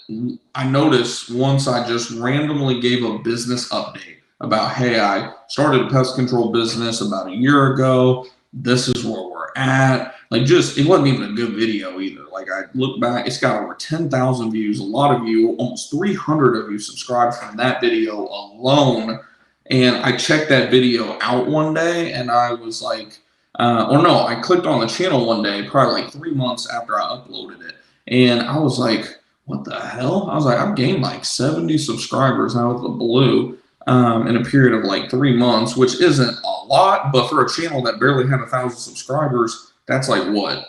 I noticed once I just randomly gave a business update about, hey, I started a pest control business about a year ago. This is where we're at. Like, just, it wasn't even a good video either. Like, I look back, it's got over 10,000 views. A lot of you, almost 300 of you subscribed from that video alone. And I checked that video out one day and I was like, or no, I clicked on the channel one day, probably like 3 months after I uploaded it. And I was like, what the hell? I was like, I've gained like 70 subscribers out of the blue in a period of like 3 months, which isn't a lot, but for a channel that barely had 1,000 subscribers, that's like what,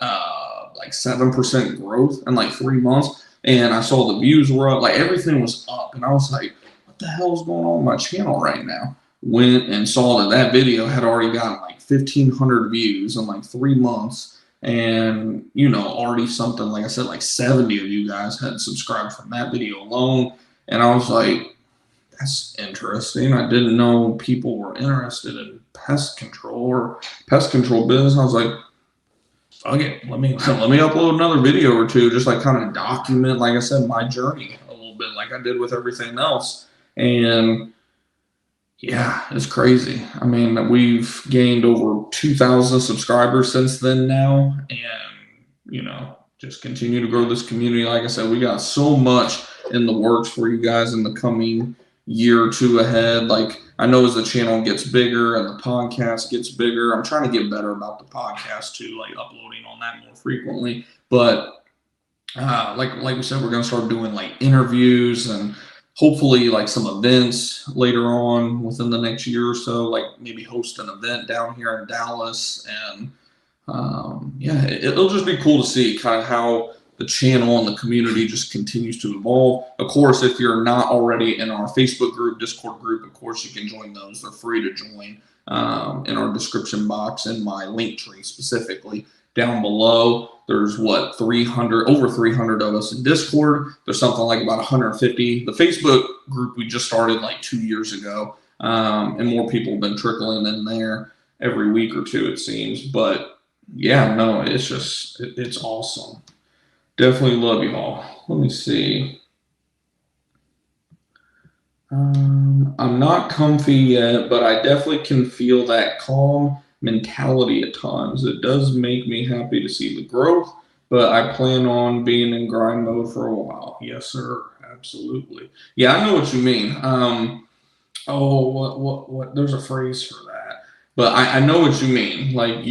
like 7% growth in like 3 months. And I saw the views were up, like everything was up. And I was like, what the hell is going on with my channel right now? Went and saw that video had already gotten like 1,500 views in like 3 months. And, you know, already something, like I said, like 70 of you guys had subscribed from that video alone. And I was like, that's interesting. I didn't know people were interested in pest control or pest control business. I was like, fuck it, let me upload another video or two, just like kind of document, like I said, my journey a little bit, like I did with everything else. And yeah, it's crazy. I mean, we've gained over 2,000 subscribers since then now, and you know, just continue to grow this community. Like I said, we got so much in the works for you guys in the coming year or two ahead. Like, I know as the channel gets bigger and the podcast gets bigger, I'm trying to get better about the podcast too, like uploading on that more frequently. But like we said, we're gonna start doing like interviews and hopefully like some events later on within the next year or so, like maybe host an event down here in Dallas. And yeah, it'll just be cool to see kind of how the channel and the community just continues to evolve. Of course, if you're not already in our Facebook group, Discord group, of course you can join those. They're free to join in our description box in my LinkTree specifically. Down below, there's what, 300, over 300 of us in Discord. There's something like about 150. The Facebook group we just started like 2 years ago, and more people have been trickling in there every week or two, it seems. But yeah, no, it's just, it's awesome. Definitely love you all. Let me see. I'm not comfy yet, but I definitely can feel that calm mentality at times. It does make me happy to see the growth, but I plan on being in grind mode for a while. Yes, sir. Absolutely. Yeah, I know what you mean. Oh, what? There's a phrase for that, but I know what you mean. Like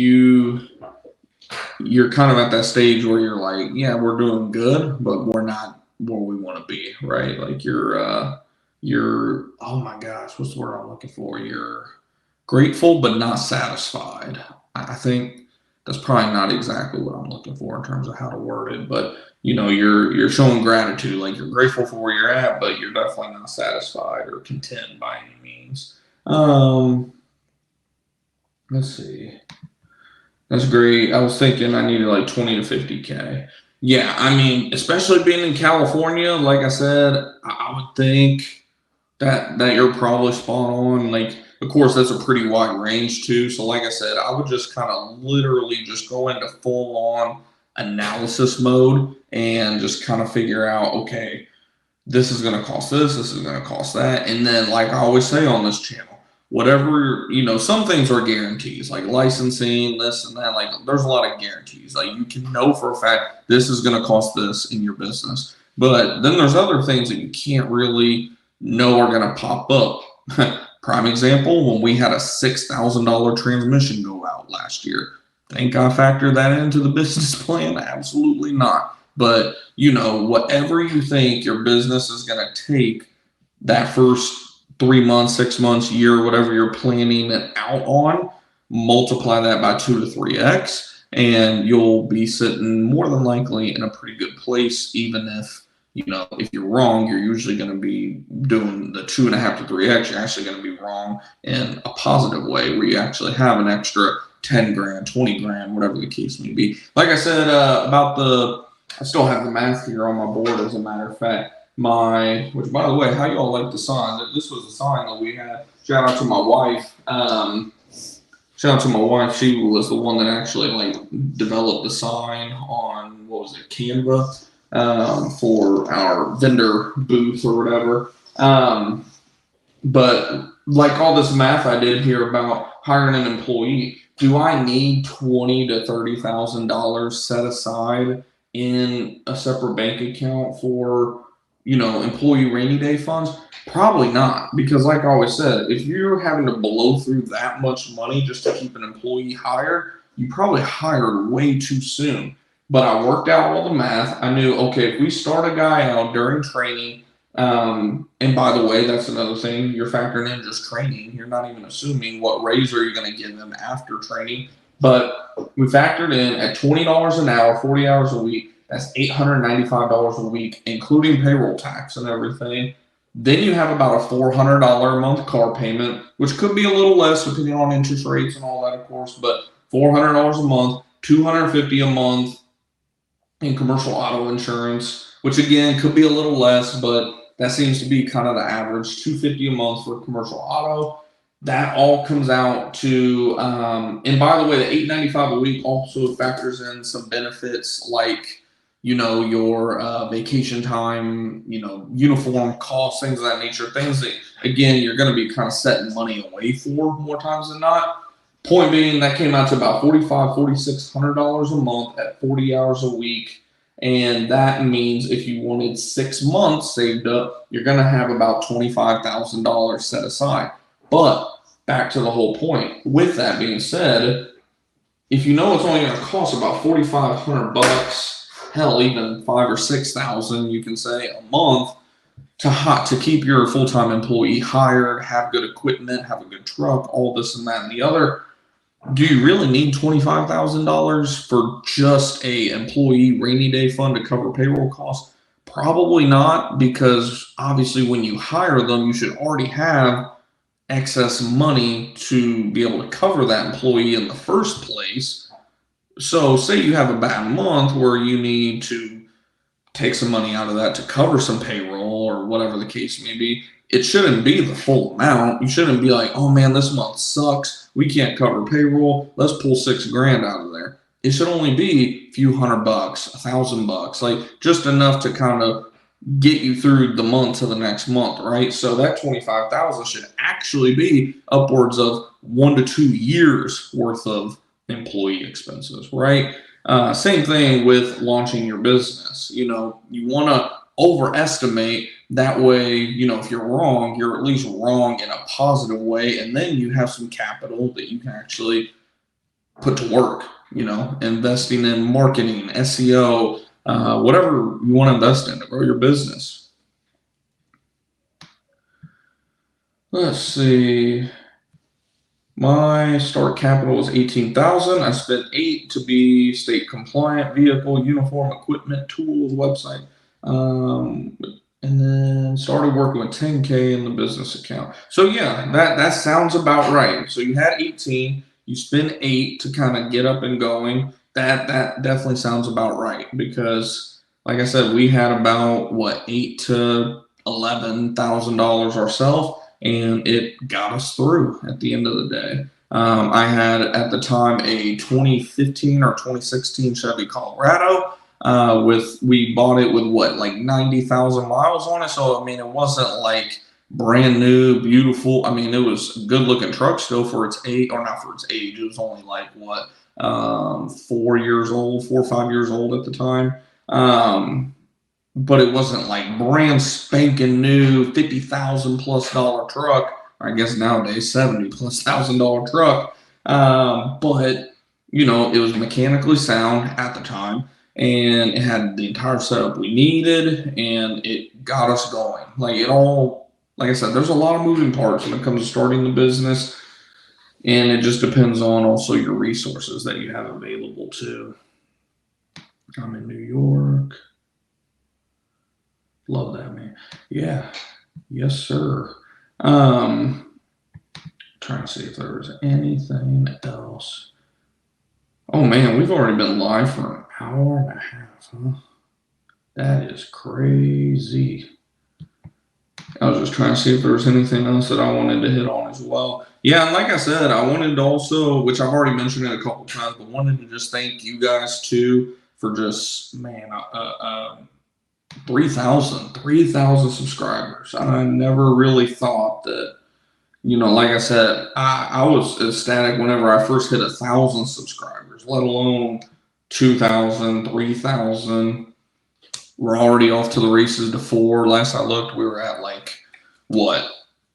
you're kind of at that stage where you're like, yeah, we're doing good, but we're not where we want to be, right? Like you're, oh my gosh, what's the word I'm looking for? You're grateful but not satisfied. I think that's probably not exactly what I'm looking for in terms of how to word it, but you know, you're showing gratitude, like you're grateful for where you're at, but you're definitely not satisfied or content by any means. Let's see. That's great. I was thinking I needed like 20 to 50K. Yeah, I mean, especially being in California, like I said, I would think that you're probably spot on. Like, of course, that's a pretty wide range too. So, like I said, I would just kind of literally just go into full on analysis mode and just kind of figure out, okay, this is going to cost this is going to cost that. And then, like I always say on this channel, whatever, some things are guarantees, like licensing, this and that. Like, there's a lot of guarantees. Like, you can know for a fact this is going to cost this in your business. But then there's other things that you can't really know are going to pop up. Prime example, when we had a $6,000 transmission go out last year. Think I factored that into the business plan? Absolutely not. But, whatever you think your business is going to take that first 3 months, 6 months, year, whatever you're planning it out on, multiply that by 2 to 3x, and you'll be sitting more than likely in a pretty good place. Even if you're wrong, you're usually going to be doing the 2.5 to 3x. You're actually going to be wrong in a positive way, where you actually have an extra 10 grand, 20 grand, whatever the case may be. Like I said, I still have the math here on my board, as a matter of fact. Which, by the way, how y'all like the sign? This was a sign that we had. Shout out to my wife. She was the one that actually developed the sign on, what was it, Canva, for our vendor booth or whatever. But like all this math I did here about hiring an employee, do I need $20,000 to $30,000 set aside in a separate bank account for, employee rainy day funds? Probably not, because like I always said, if you're having to blow through that much money just to keep an employee hired, you probably hired way too soon. But I worked out all the math. I knew, okay, if we start a guy out during training, and by the way, that's another thing, you're factoring in just training. You're not even assuming what raise are you going to give them after training. But we factored in at $20 an hour, 40 hours a week. That's $895 a week, including payroll tax and everything. Then you have about a $400 a month car payment, which could be a little less depending on interest rates and all that, of course, but $400 a month, $250 a month in commercial auto insurance, which again could be a little less, but that seems to be kind of the average, $250 a month for commercial auto. That all comes out to, and by the way, the $895 a week also factors in some benefits like, your vacation time, uniform costs, things of that nature, things that, again, you're going to be kind of setting money away for more times than not. Point being, that came out to about $4,500, $4,600 a month at 40 hours a week. And that means if you wanted 6 months saved up, you're going to have about $25,000 set aside. But back to the whole point, with that being said, if you know it's only going to cost about $4,500, hell, even $5,000 or $6,000, you can say, a month to keep your full-time employee hired, have good equipment, have a good truck, all this and that and the other. Do you really need $25,000 for just a employee rainy day fund to cover payroll costs? Probably not, because obviously when you hire them, you should already have excess money to be able to cover that employee in the first place. So say you have a bad month where you need to take some money out of that to cover some payroll or whatever the case may be. It shouldn't be the full amount. You shouldn't be like, oh man, this month sucks. We can't cover payroll. Let's pull $6,000 out of there. It should only be a few $100, $1,000, like just enough to kind of get you through the month to the next month, right? So that $25,000 should actually be upwards of 1 to 2 years worth of employee expenses, right? Same thing with launching your business. You want to overestimate. That way, if you're wrong, you're at least wrong in a positive way, and then you have some capital that you can actually put to work. Investing in marketing, SEO, whatever you want to invest in to grow your business. Let's see. My start capital was $18,000. I spent $8,000 to be state compliant, vehicle, uniform, equipment, tools, website, and then started working with $10,000 in the business account. So yeah, that sounds about right. So you had 18, you spent 8 to kind of get up and going. That definitely sounds about right, because like I said, we had about $8,000 to $11,000 ourselves. And it got us through at the end of the day. I had at the time a 2015 or 2016 Chevy Colorado. We bought it with what, like 90,000 miles on it. So I mean, it wasn't like brand new, beautiful. I mean, it was a good looking truck still for its age, or not for its age. It was only like what, 4 years old, 4 or 5 years old at the time. But it wasn't like brand spanking new $50,000+ truck. I guess nowadays $70,000+ truck. But you know, it was mechanically sound at the time, and it had the entire setup we needed, and it got us going. Like it all, like I said, there's a lot of moving parts when it comes to starting the business, and it just depends on also your resources that you have available too. I'm in New York. Love that, man. Yeah. Yes, sir. Trying to see if there was anything else. Oh man, we've already been live for an hour and a half, huh? That is crazy. I was just trying to see if there was anything else that I wanted to hit on as well. Yeah, and like I said, I wanted to also, which I've already mentioned it a couple times, but wanted to just thank you guys too for just, man, 3,000 subscribers. I never really thought that, you know, like I said, I was ecstatic whenever I first hit 1,000 subscribers, let alone 2,000, 3,000. We're already off to the races to 4. Last I looked, we were at like, what,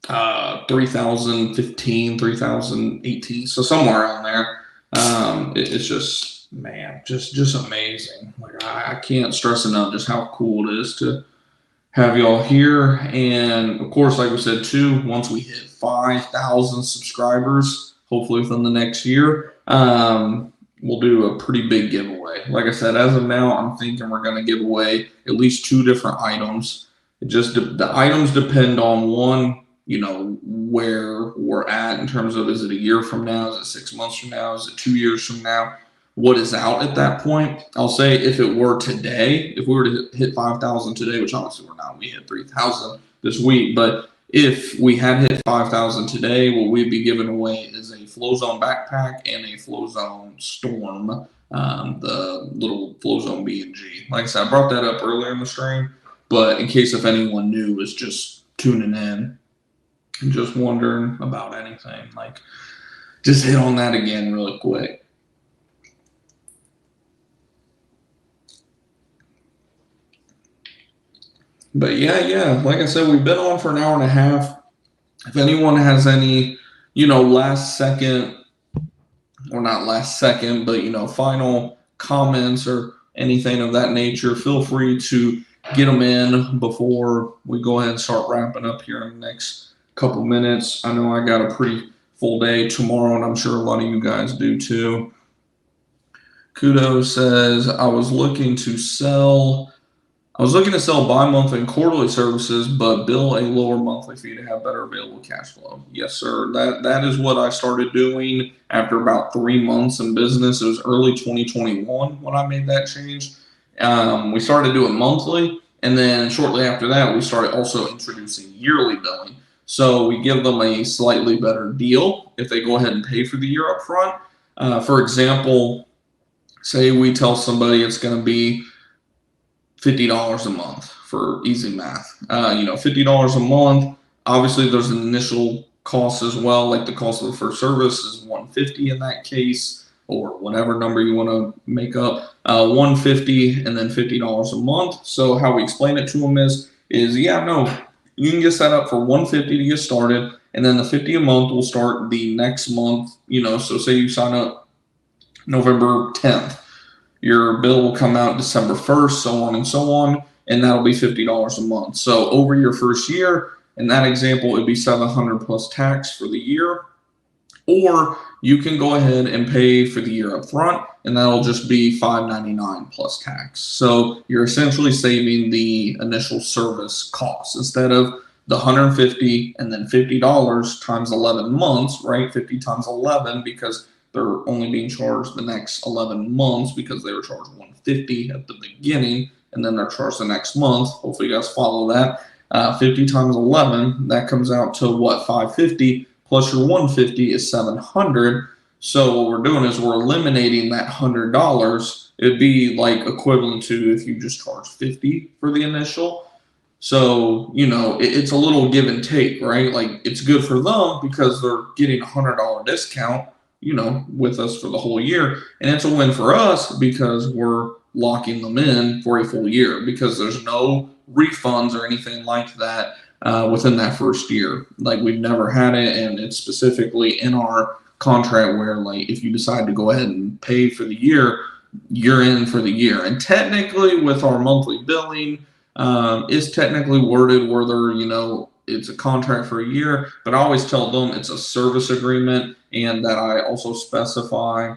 3,015, 3,018. So somewhere around there. It's just, man, just amazing. Like I can't stress enough just how cool it is to have y'all here. And of course, like we said too, once we hit 5,000 subscribers, hopefully within the next year, we'll do a pretty big giveaway. Like I said, as of now, I'm thinking we're going to give away at least 2 different items. It just the items depend on one, you know, where we're at in terms of, is it a year from now? Is it 6 months from now? Is it 2 years from now? What is out at that point? I'll say if it were today, if we were to hit 5,000 today, which obviously we're not, we hit 3,000 this week, but if we had hit 5,000 today, what we'd be giving away is a Flow Zone backpack and a Flow Zone Storm, the little Flow Zone B&G. Like I said, I brought that up earlier in the stream, but in case if anyone new is just tuning in and just wondering about anything, like just hit on that again really quick. But yeah, like I said, we've been on for an hour and a half. If anyone has any, you know, last second, or not last second, but, you know, final comments or anything of that nature, feel free to get them in before we go ahead and start wrapping up here in the next couple minutes. I know I got a pretty full day tomorrow, and I'm sure a lot of you guys do too. Kudos says, I was looking to sell bi-monthly and quarterly services, but bill a lower monthly fee to have better available cash flow. Yes, sir. That is what I started doing after about 3 months in business. It was early 2021 when I made that change. We started doing monthly, and then shortly after that, we started also introducing yearly billing. So we give them a slightly better deal if they go ahead and pay for the year up front. For example, say we tell somebody it's going to be $50 a month for easy math. $50 a month. Obviously, there's an initial cost as well, like the cost of the first service is $150 in that case, or whatever number you want to make up. $150 and then $50 a month. So how we explain it to them is you can get set up for $150 to get started, and then the $50 a month will start the next month. So say you sign up November 10th. Your bill will come out December 1st, so on and so on, and that'll be $50 a month. So over your first year, in that example, it'd be $700 plus tax for the year. Or you can go ahead and pay for the year up front, and that'll just be $599 plus tax. So you're essentially saving the initial service costs instead of the $150 and then $50 times 11 months, right? 50 times 11 because they're only being charged the next 11 months because they were charged $150 at the beginning, and then they're charged the next month. Hopefully you guys follow that. 50 times 11, that comes out to what? $550 plus your $150 is $700. So what we're doing is we're eliminating that $100 it'd be like equivalent to if you just charge 50 for the initial. So, it's a little give and take, right? Like it's good for them because they're getting $100 discount, with us for the whole year. And it's a win for us because we're locking them in for a full year because there's no refunds or anything like that within that first year. Like we've never had it. And it's specifically in our contract where, like, if you decide to go ahead and pay for the year, you're in for the year. And technically, with our monthly billing, is technically worded where it's a contract for a year, but I always tell them it's a service agreement, and that I also specify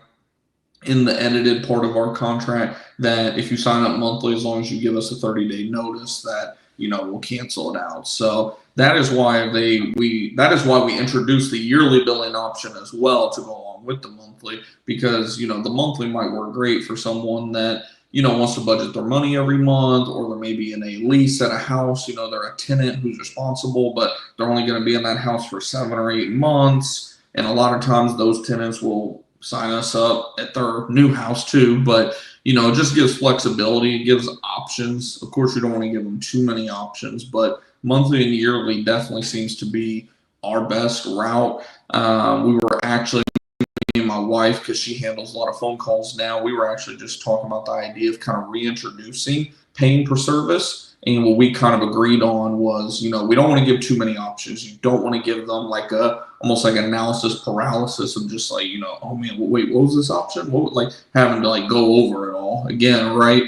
in the edited part of our contract that if you sign up monthly, as long as you give us a 30-day notice, that we'll cancel it out. So that is why we introduced the yearly billing option as well to go along with the monthly, because the monthly might work great for someone that wants to budget their money every month, or they're maybe in a lease at a house. They're a tenant who's responsible, but they're only going to be in that house for 7 or 8 months. And a lot of times those tenants will sign us up at their new house too. But, it just gives flexibility. It gives options. Of course, you don't want to give them too many options, but monthly and yearly definitely seems to be our best route. We were actually, me and my wife, because she handles a lot of phone calls now, we were actually just talking about the idea of kind of reintroducing paying per service. And what we kind of agreed on was, we don't want to give too many options. You don't want to give them like almost like analysis paralysis of just like, oh man, wait, what was this option? What, like having to like go over it all again, right?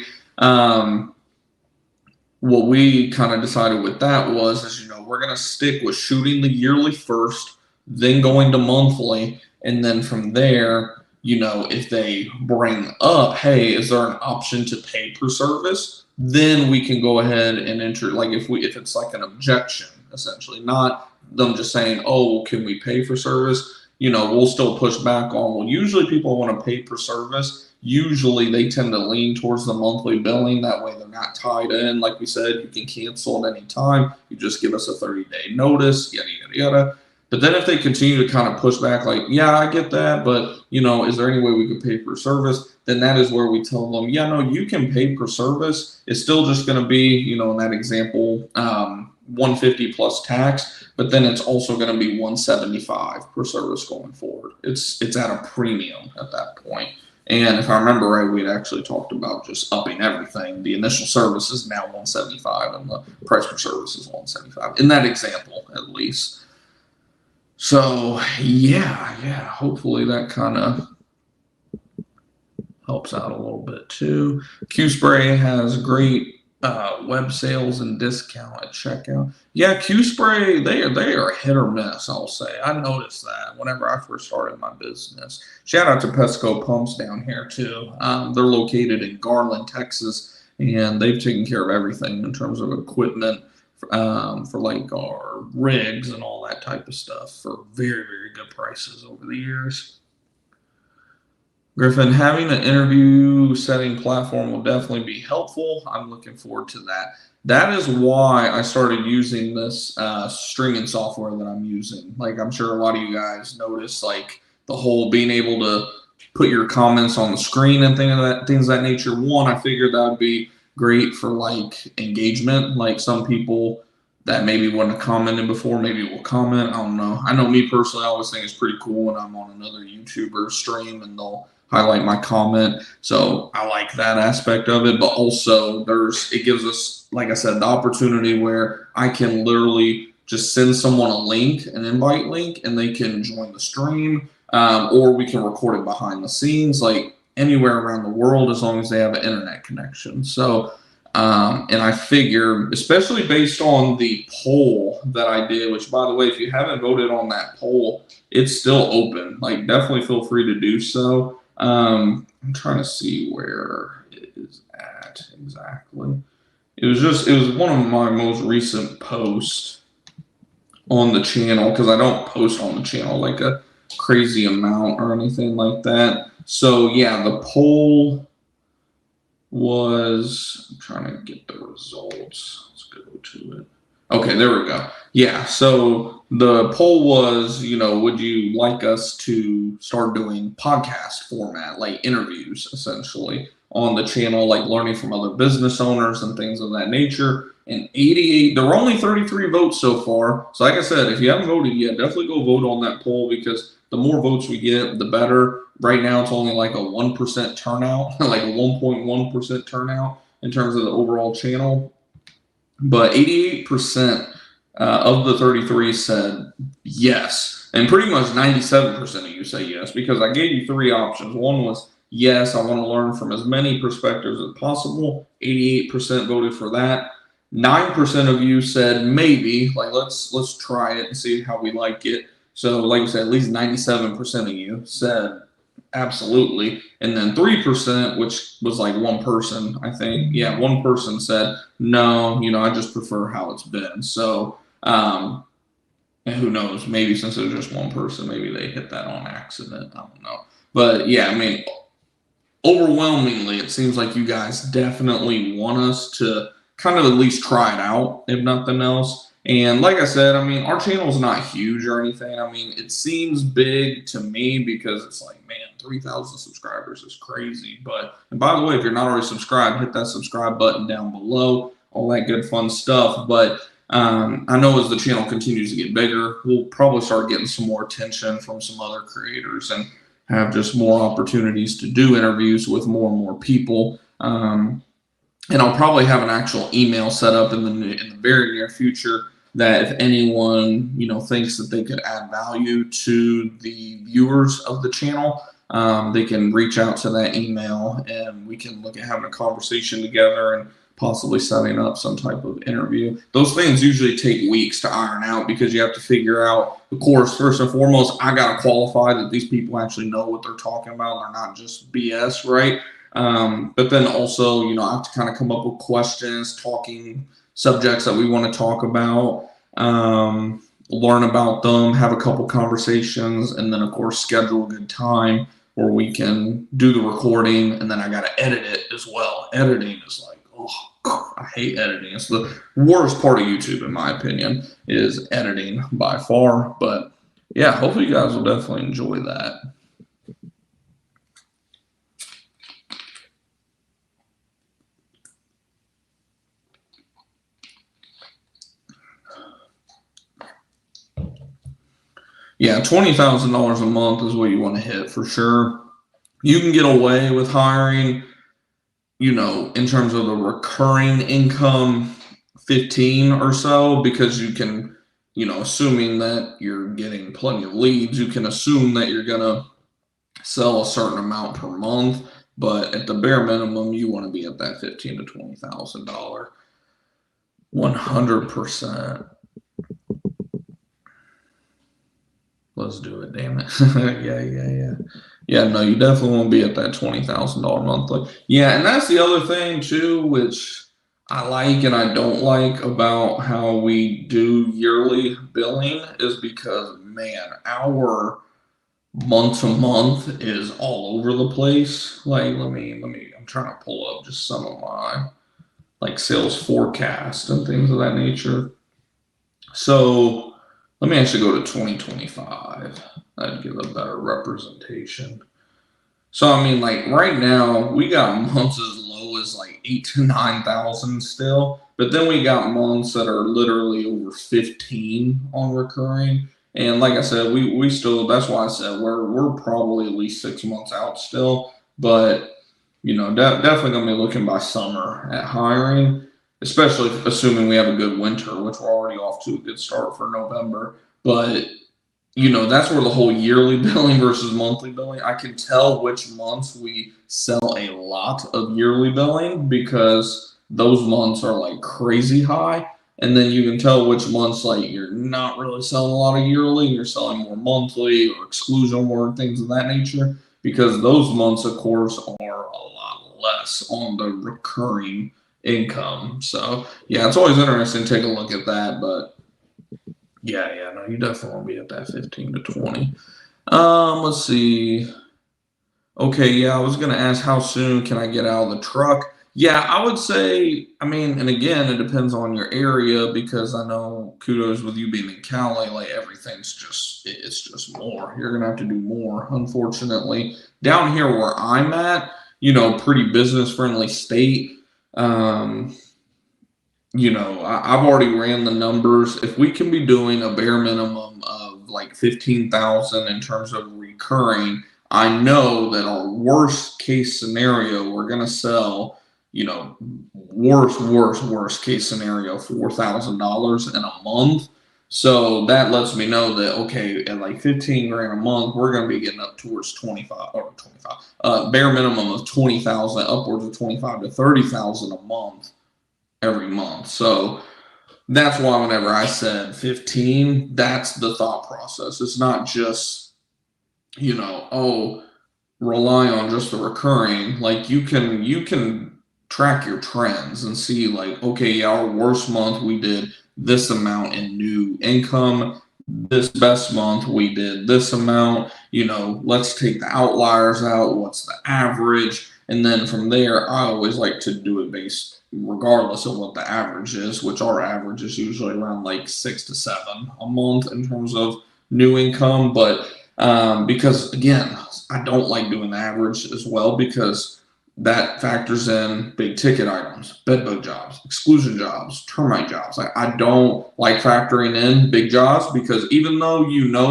What we kind of decided with that is, we're going to stick with shooting the yearly first, then going to monthly. And then from there, if they bring up, hey, is there an option to pay per service? Then we can go ahead and enter, like if it's like an objection, essentially, not them just saying, oh, can we pay for service? We'll still push back on, well, usually people want to pay per service. Usually they tend to lean towards the monthly billing. That way they're not tied in. Like we said, you can cancel at any time. You just give us a 30-day notice, yada, yada, yada. But then if they continue to kind of push back, like, yeah, I get that, but, is there any way we could pay per service? Then that is where we tell them, yeah, no, you can pay per service. It's still just going to be, in that example, $150 plus tax, but then it's also going to be $175 per service going forward. It's at a premium at that point. And if I remember right, we had actually talked about just upping everything. The initial service is now $175 and the price per service is $175 in that example, at least. So yeah, hopefully that kind of helps out a little bit too. Q-Spray has great web sales and discount at checkout. Yeah, Q-Spray, they are hit or miss, I'll say. I noticed that whenever I first started my business. Shout out to Pesco Pumps down here too. They're located in Garland, Texas, and they've taken care of everything in terms of equipment for like our rigs and all that type of stuff for very, very good prices over the years. Griffin, having an interview setting platform will definitely be helpful. I'm looking forward to that. That is why I started using this streaming software that I'm using. Like, I'm sure a lot of you guys notice, like, the whole being able to put your comments on the screen and things of that nature. One, I figured that would be great for like engagement. Like some people that maybe wouldn't have commented before, maybe will comment. I don't know. I know me personally, I always think it's pretty cool when I'm on another YouTuber stream and they'll highlight my comment. So I like that aspect of it. But also it gives us, like I said, the opportunity where I can literally just send someone a link, an invite link, and they can join the stream. Or we can record it behind the scenes, like anywhere around the world, as long as they have an internet connection. So, and I figure, especially based on the poll that I did, which, by the way, if you haven't voted on that poll, it's still open. Like, definitely feel free to do so. I'm trying to see where it is at exactly. It was one of my most recent posts on the channel, because I don't post on the channel like a crazy amount or anything like that. So yeah, the poll was, I'm trying to get the results. Let's go to it. Okay, there we go. Yeah, so the poll was, would you like us to start doing podcast format, like interviews essentially on the channel, like learning from other business owners and things of that nature? And 88, there were only 33 votes so far. So, like I said, if you haven't voted yet, definitely go vote on that poll because the more votes we get, the better. Right now, it's only like a 1% turnout, like a 1.1% turnout in terms of the overall channel. But 88% of the 33 said yes. And pretty much 97% of you say yes because I gave you three options. One was yes, I want to learn from as many perspectives as possible. 88% voted for that. 9% of you said maybe, like let's try it and see how we like it. So, like I said, at least 97% of you said absolutely. And then 3%, which was like one person, I think. Yeah, one person said, no, I just prefer how it's been. So, and who knows, maybe since it was just one person, maybe they hit that on accident. I don't know. But yeah, I mean, overwhelmingly, it seems like you guys definitely want us to kind of at least try it out, if nothing else. And like I said, I mean, our channel is not huge or anything. I mean, it seems big to me because it's like, man, 3,000 subscribers is crazy. But, and by the way, if you're not already subscribed, hit that subscribe button down below, all that good fun stuff. But I know as the channel continues to get bigger, we'll probably start getting some more attention from some other creators and have just more opportunities to do interviews with more and more people. And I'll probably have an actual email set up in the very near future that if anyone thinks that they could add value to the viewers of the channel, they can reach out to that email and we can look at having a conversation together and possibly setting up some type of interview. Those things usually take weeks to iron out because you have to figure out, of course, first and foremost, I got to qualify that these people actually know what they're talking about. They're not just BS, right? But then also, I have to kind of come up with questions, talking subjects that we want to talk about, learn about them, have a couple conversations, and then, of course, schedule a good time where we can do the recording, and then I got to edit it as well. Editing is like, oh, I hate editing. It's the worst part of YouTube, in my opinion, is editing by far. But yeah, hopefully you guys will definitely enjoy that. Yeah, $20,000 a month is what you want to hit for sure. You can get away with hiring, in terms of the recurring income, 15 or so, because you can, assuming that you're getting plenty of leads, you can assume that you're going to sell a certain amount per month. But at the bare minimum, you want to be at that $15,000 to $20,000. 100%. Let's do it, damn it. Yeah, no, you definitely won't be at that $20,000 monthly. Yeah, and that's the other thing too, which I like and I don't like about how we do yearly billing is because, man, our month to month is all over the place. Like, I'm trying to pull up just some of my like sales forecast and things of that nature. So let me actually go to 2025. That'd give a better representation. So I mean, like right now, we got months as low as like 8,000 to 9,000 still, but then we got months that are literally over 15 on recurring. And like I said, we still, that's why I said we're probably at least 6 months out still, but definitely gonna be looking by summer at hiring, especially assuming we have a good winter, which we're already off to a good start for November. But that's where the whole yearly billing versus monthly billing, I can tell which months we sell a lot of yearly billing because those months are like crazy high. And then you can tell which months like you're not really selling a lot of yearly, you're selling more monthly or exclusion work, things of that nature, because those months, of course, are a lot less on the recurring income. So yeah, it's always interesting to take a look at that, but yeah, no, you definitely won't be at that 15 to 20. Let's see. Okay, yeah, I was gonna ask how soon can I get out of the truck? Yeah, I would say, I mean, and again, it depends on your area because I know kudos with you being in Cali, like everything's just, it's just more. You're going to have to do more, unfortunately. Down here where I'm at, pretty business friendly state. Um, I've already ran the numbers. If we can be doing a bare minimum of like 15,000 in terms of recurring, I know that our worst case scenario, we're gonna sell, worst case scenario, $4,000 in a month. So that lets me know that okay, at like 15 grand a month, we're gonna be getting up towards 25 or 25, bare minimum of 20,000, upwards of 25 to 30,000 a month every month. So that's why whenever I said 15, that's the thought process. It's not just, oh, rely on just the recurring. Like you can track your trends and see like, okay, yeah, our worst month we did this amount in new income. This best month we did this amount. Let's take the outliers out. What's the average? And then from there, I always like to do it based regardless of what the average is, which our average is usually around like 6 to 7 a month in terms of new income. But because again, I don't like doing the average as well because that factors in big ticket items, bedbug jobs, exclusion jobs, termite jobs. I don't like factoring in big jobs because even though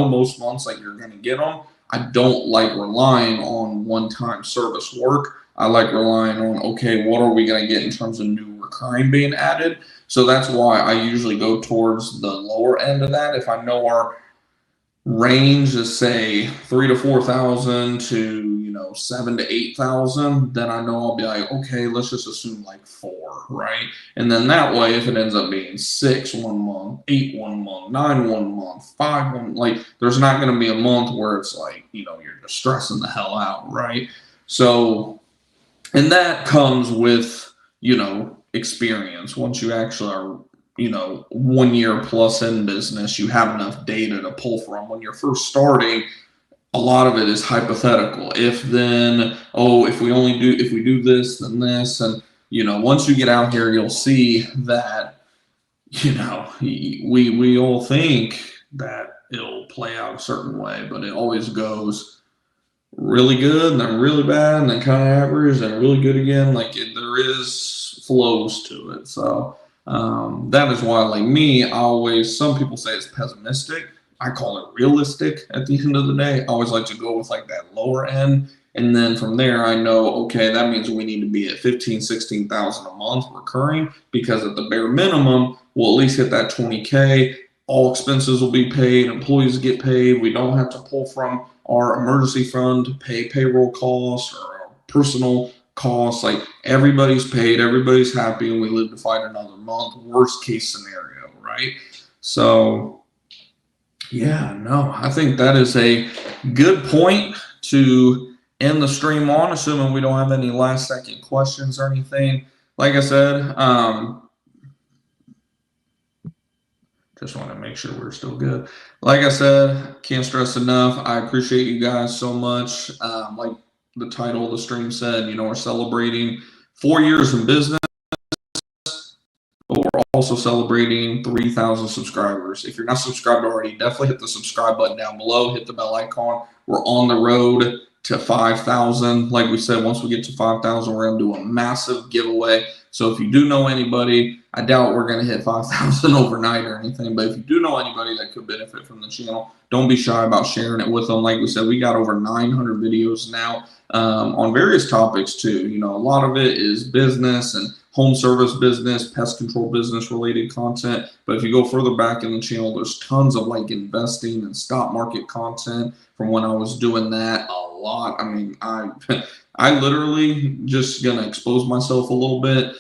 most months like you're going to get them, I don't like relying on one-time service work. I like relying on, okay, what are we going to get in terms of new recurring being added? So that's why I usually go towards the lower end of that. If I know our range is say 3 to 4,000 to 7 to 8,000, then I know I'll be like, okay, let's just assume like 4, right? And then that way, if it ends up being 6 1 month, 8 1 month, 9 1 month, 5 1, like there's not going to be a month where it's like you're just stressing the hell out, right? So, and that comes with experience. Once you actually are 1 year plus in business, you have enough data to pull from. When you're first starting, a lot of it is hypothetical. If then, oh, if we do this, then this. And, once you get out here, you'll see that, we all think that it'll play out a certain way, but it always goes really good and then really bad and then kind of average and really good again. Like there is flows to it. So that is why, like me, some people say it's pessimistic. I call it realistic at the end of the day. I always like to go with like that lower end. And then from there, I know, okay, that means we need to be at 15, 16,000 a month recurring because at the bare minimum, we'll at least hit that 20K. All expenses will be paid. Employees get paid. We don't have to pull from our emergency fund to pay payroll costs or personal costs. Like everybody's paid, everybody's happy, and we live to fight another month. Worst case scenario, right? So, yeah, no, I think that is a good point to end the stream on, assuming we don't have any last second questions or anything. Like I said, just want to make sure we're still good. Like I said, can't stress enough. I appreciate you guys so much. Like the title of the stream said, we're celebrating 4 years in business, but we're also celebrating 3,000 subscribers. If you're not subscribed already, definitely hit the subscribe button down below. Hit the bell icon. We're on the road to 5,000. Like we said, once we get to 5,000, we're going to do a massive giveaway. So if you do know anybody, I doubt we're going to hit 5,000 overnight or anything, but if you do know anybody that could benefit from the channel, don't be shy about sharing it with them. Like we said, we got over 900 videos now on various topics too. A lot of it is business and home service business, pest control business related content. But if you go further back in the channel, there's tons of like investing and stock market content from when I was doing that a lot. I mean, I literally just gonna expose myself a little bit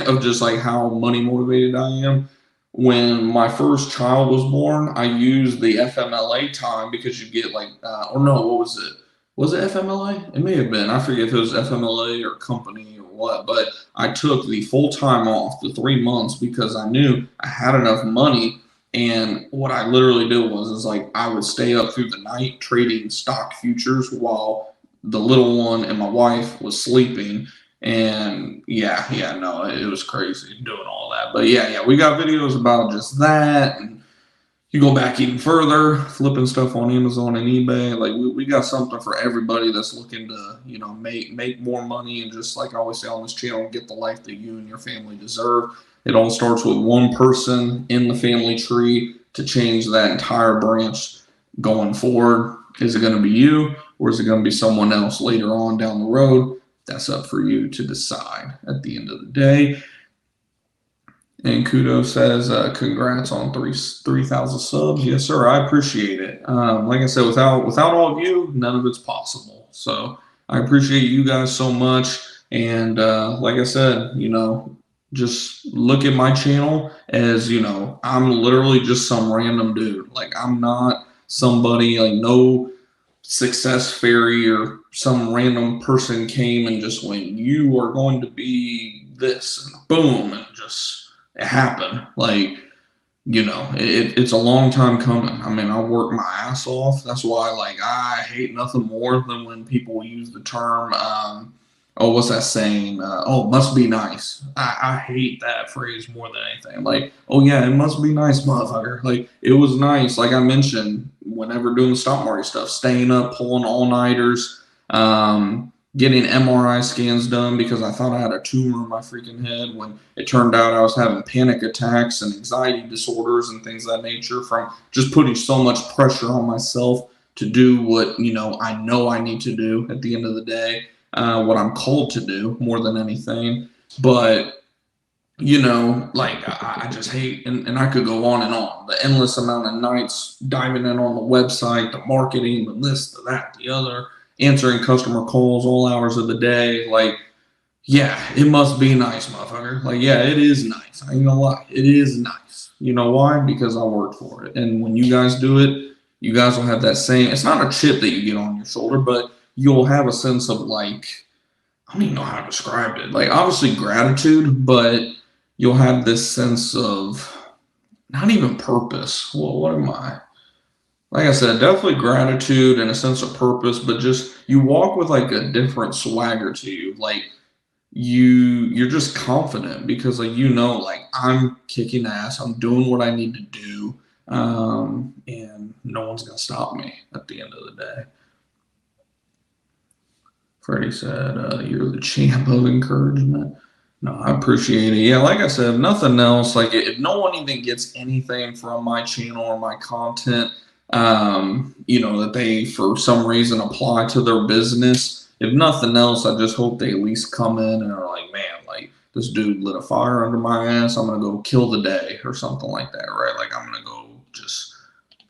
of just like how money motivated I am. When my first child was born, I used the FMLA time because you get like, or no, what was it? Was it FMLA? It may have been. I forget if it was FMLA or company or what, but I took the full time off, the 3 months, because I knew I had enough money. And what I literally did is like I would stay up through the night trading stock futures while the little one and my wife was sleeping. And yeah, no, it was crazy doing all that. But yeah, we got videos about just that, and you go back even further, flipping stuff on Amazon and eBay. Like we got something for everybody that's looking to, make more money, and just like I always say on this channel, get the life that you and your family deserve. It all starts with one person in the family tree to change that entire branch going forward. Is it going to be you, or is it going to be someone else later on down the road? That's up for you to decide at the end of the day. And Kudo says, congrats on 3,000 subs. Yes, sir. I appreciate it. Like I said, without all of you, none of it's possible. So I appreciate you guys so much. And like I said, just look at my channel as, I'm literally just some random dude. Like I'm not somebody, like no success fairy or some random person came and just went, you are going to be this, and boom, and just it happened. Like, it's a long time coming. I mean, I worked my ass off. That's why, like, I hate nothing more than when people use the term, what's that saying? Must be nice. I hate that phrase more than anything. Like, oh yeah, it must be nice, motherfucker. Like, it was nice. Like I mentioned, whenever doing the stock market stuff, staying up, pulling all-nighters, getting MRI scans done because I thought I had a tumor in my freaking head, when it turned out I was having panic attacks and anxiety disorders and things of that nature from just putting so much pressure on myself to do what, I know I need to do at the end of the day, what I'm called to do more than anything. But, like I just hate, and I could go on and on, the endless amount of nights diving in on the website, the marketing, the this, the that, the other, answering customer calls all hours of the day. Like, yeah, it must be nice, motherfucker. Like, yeah, it is nice. I ain't gonna lie. It is nice. You know why? Because I worked for it. And when you guys do it, you guys will have that same, it's not a chip that you get on your shoulder, but you'll have a sense of, like, I don't even know how to describe it. Like, obviously gratitude, but you'll have this sense of not even purpose. Well, what am I? Like I said, definitely gratitude and a sense of purpose, but just you walk with like a different swagger to you. Like you're just confident because like like I'm kicking ass, I'm doing what I need to do, and no one's gonna stop me at the end of the day. Freddie said, "You're the champ of encouragement." No, I appreciate it. Yeah, like I said, if nothing else, like if no one even gets anything from my channel or my content, that they for some reason apply to their business, if nothing else, I just hope they at least come in and are like, man, like this dude lit a fire under my ass. I'm going to go kill the day or something like that, right? Like I'm going to go just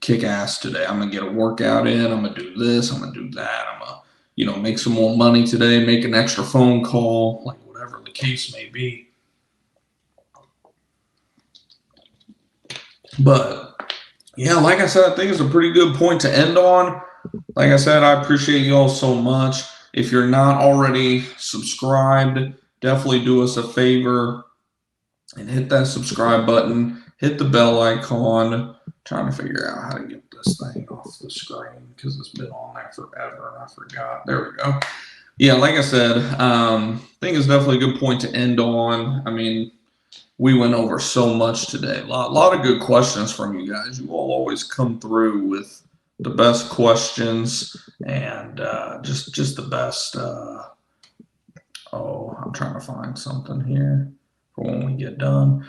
kick ass today. I'm going to get a workout in. I'm going to do this. I'm going to do that. I'm going to, make some more money today, make an extra phone call, like whatever the case may be. But yeah, like I said, I think it's a pretty good point to end on. Like I said, I appreciate you all so much. If you're not already subscribed, definitely do us a favor and hit that subscribe button, hit the bell icon. I'm trying to figure out how to get this thing off the screen because it's been on there forever and I forgot. There we go. Yeah, like I said, I think it's definitely a good point to end on. I mean, we went over so much today. A lot of good questions from you guys. You all always come through with the best questions and just the best. I'm trying to find something here for when we get done.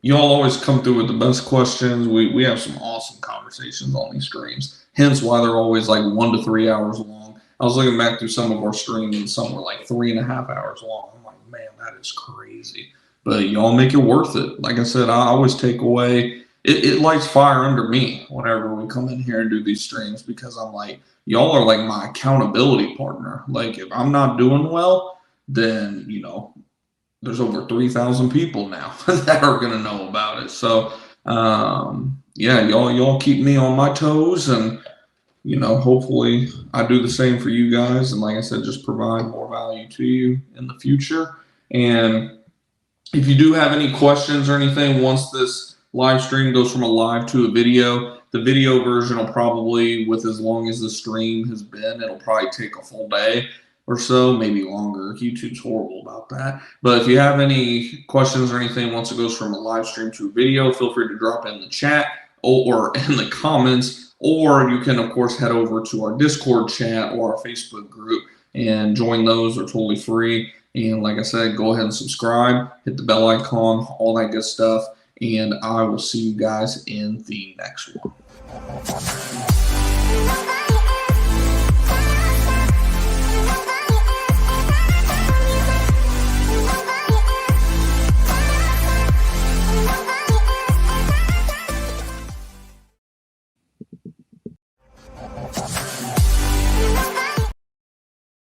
You all always come through with the best questions. We have some awesome conversations on these streams. Hence why they're always like 1 to 3 hours long. I was looking back through some of our streams and some were like 3.5 hours long. I'm like, man, that is crazy. But y'all make it worth it. Like I said, I always take away, it lights fire under me whenever we come in here and do these streams because I'm like, y'all are like my accountability partner. Like if I'm not doing well, then, there's over 3,000 people now that are going to know about it. So, yeah, y'all keep me on my toes and, hopefully I do the same for you guys. And like I said, just provide more value to you in the future. And if you do have any questions or anything, once this live stream goes from a live to a video, the video version will probably, with as long as the stream has been, it'll probably take a full day. or so, maybe longer. YouTube's horrible about that. But if you have any questions or anything once it goes from a live stream to a video, feel free to drop it in the chat or in the comments, or you can of course head over to our Discord chat or our Facebook group and join those. They're totally free. And like I said, go ahead and subscribe, hit the bell icon, all that good stuff. And I will see you guys in the next one.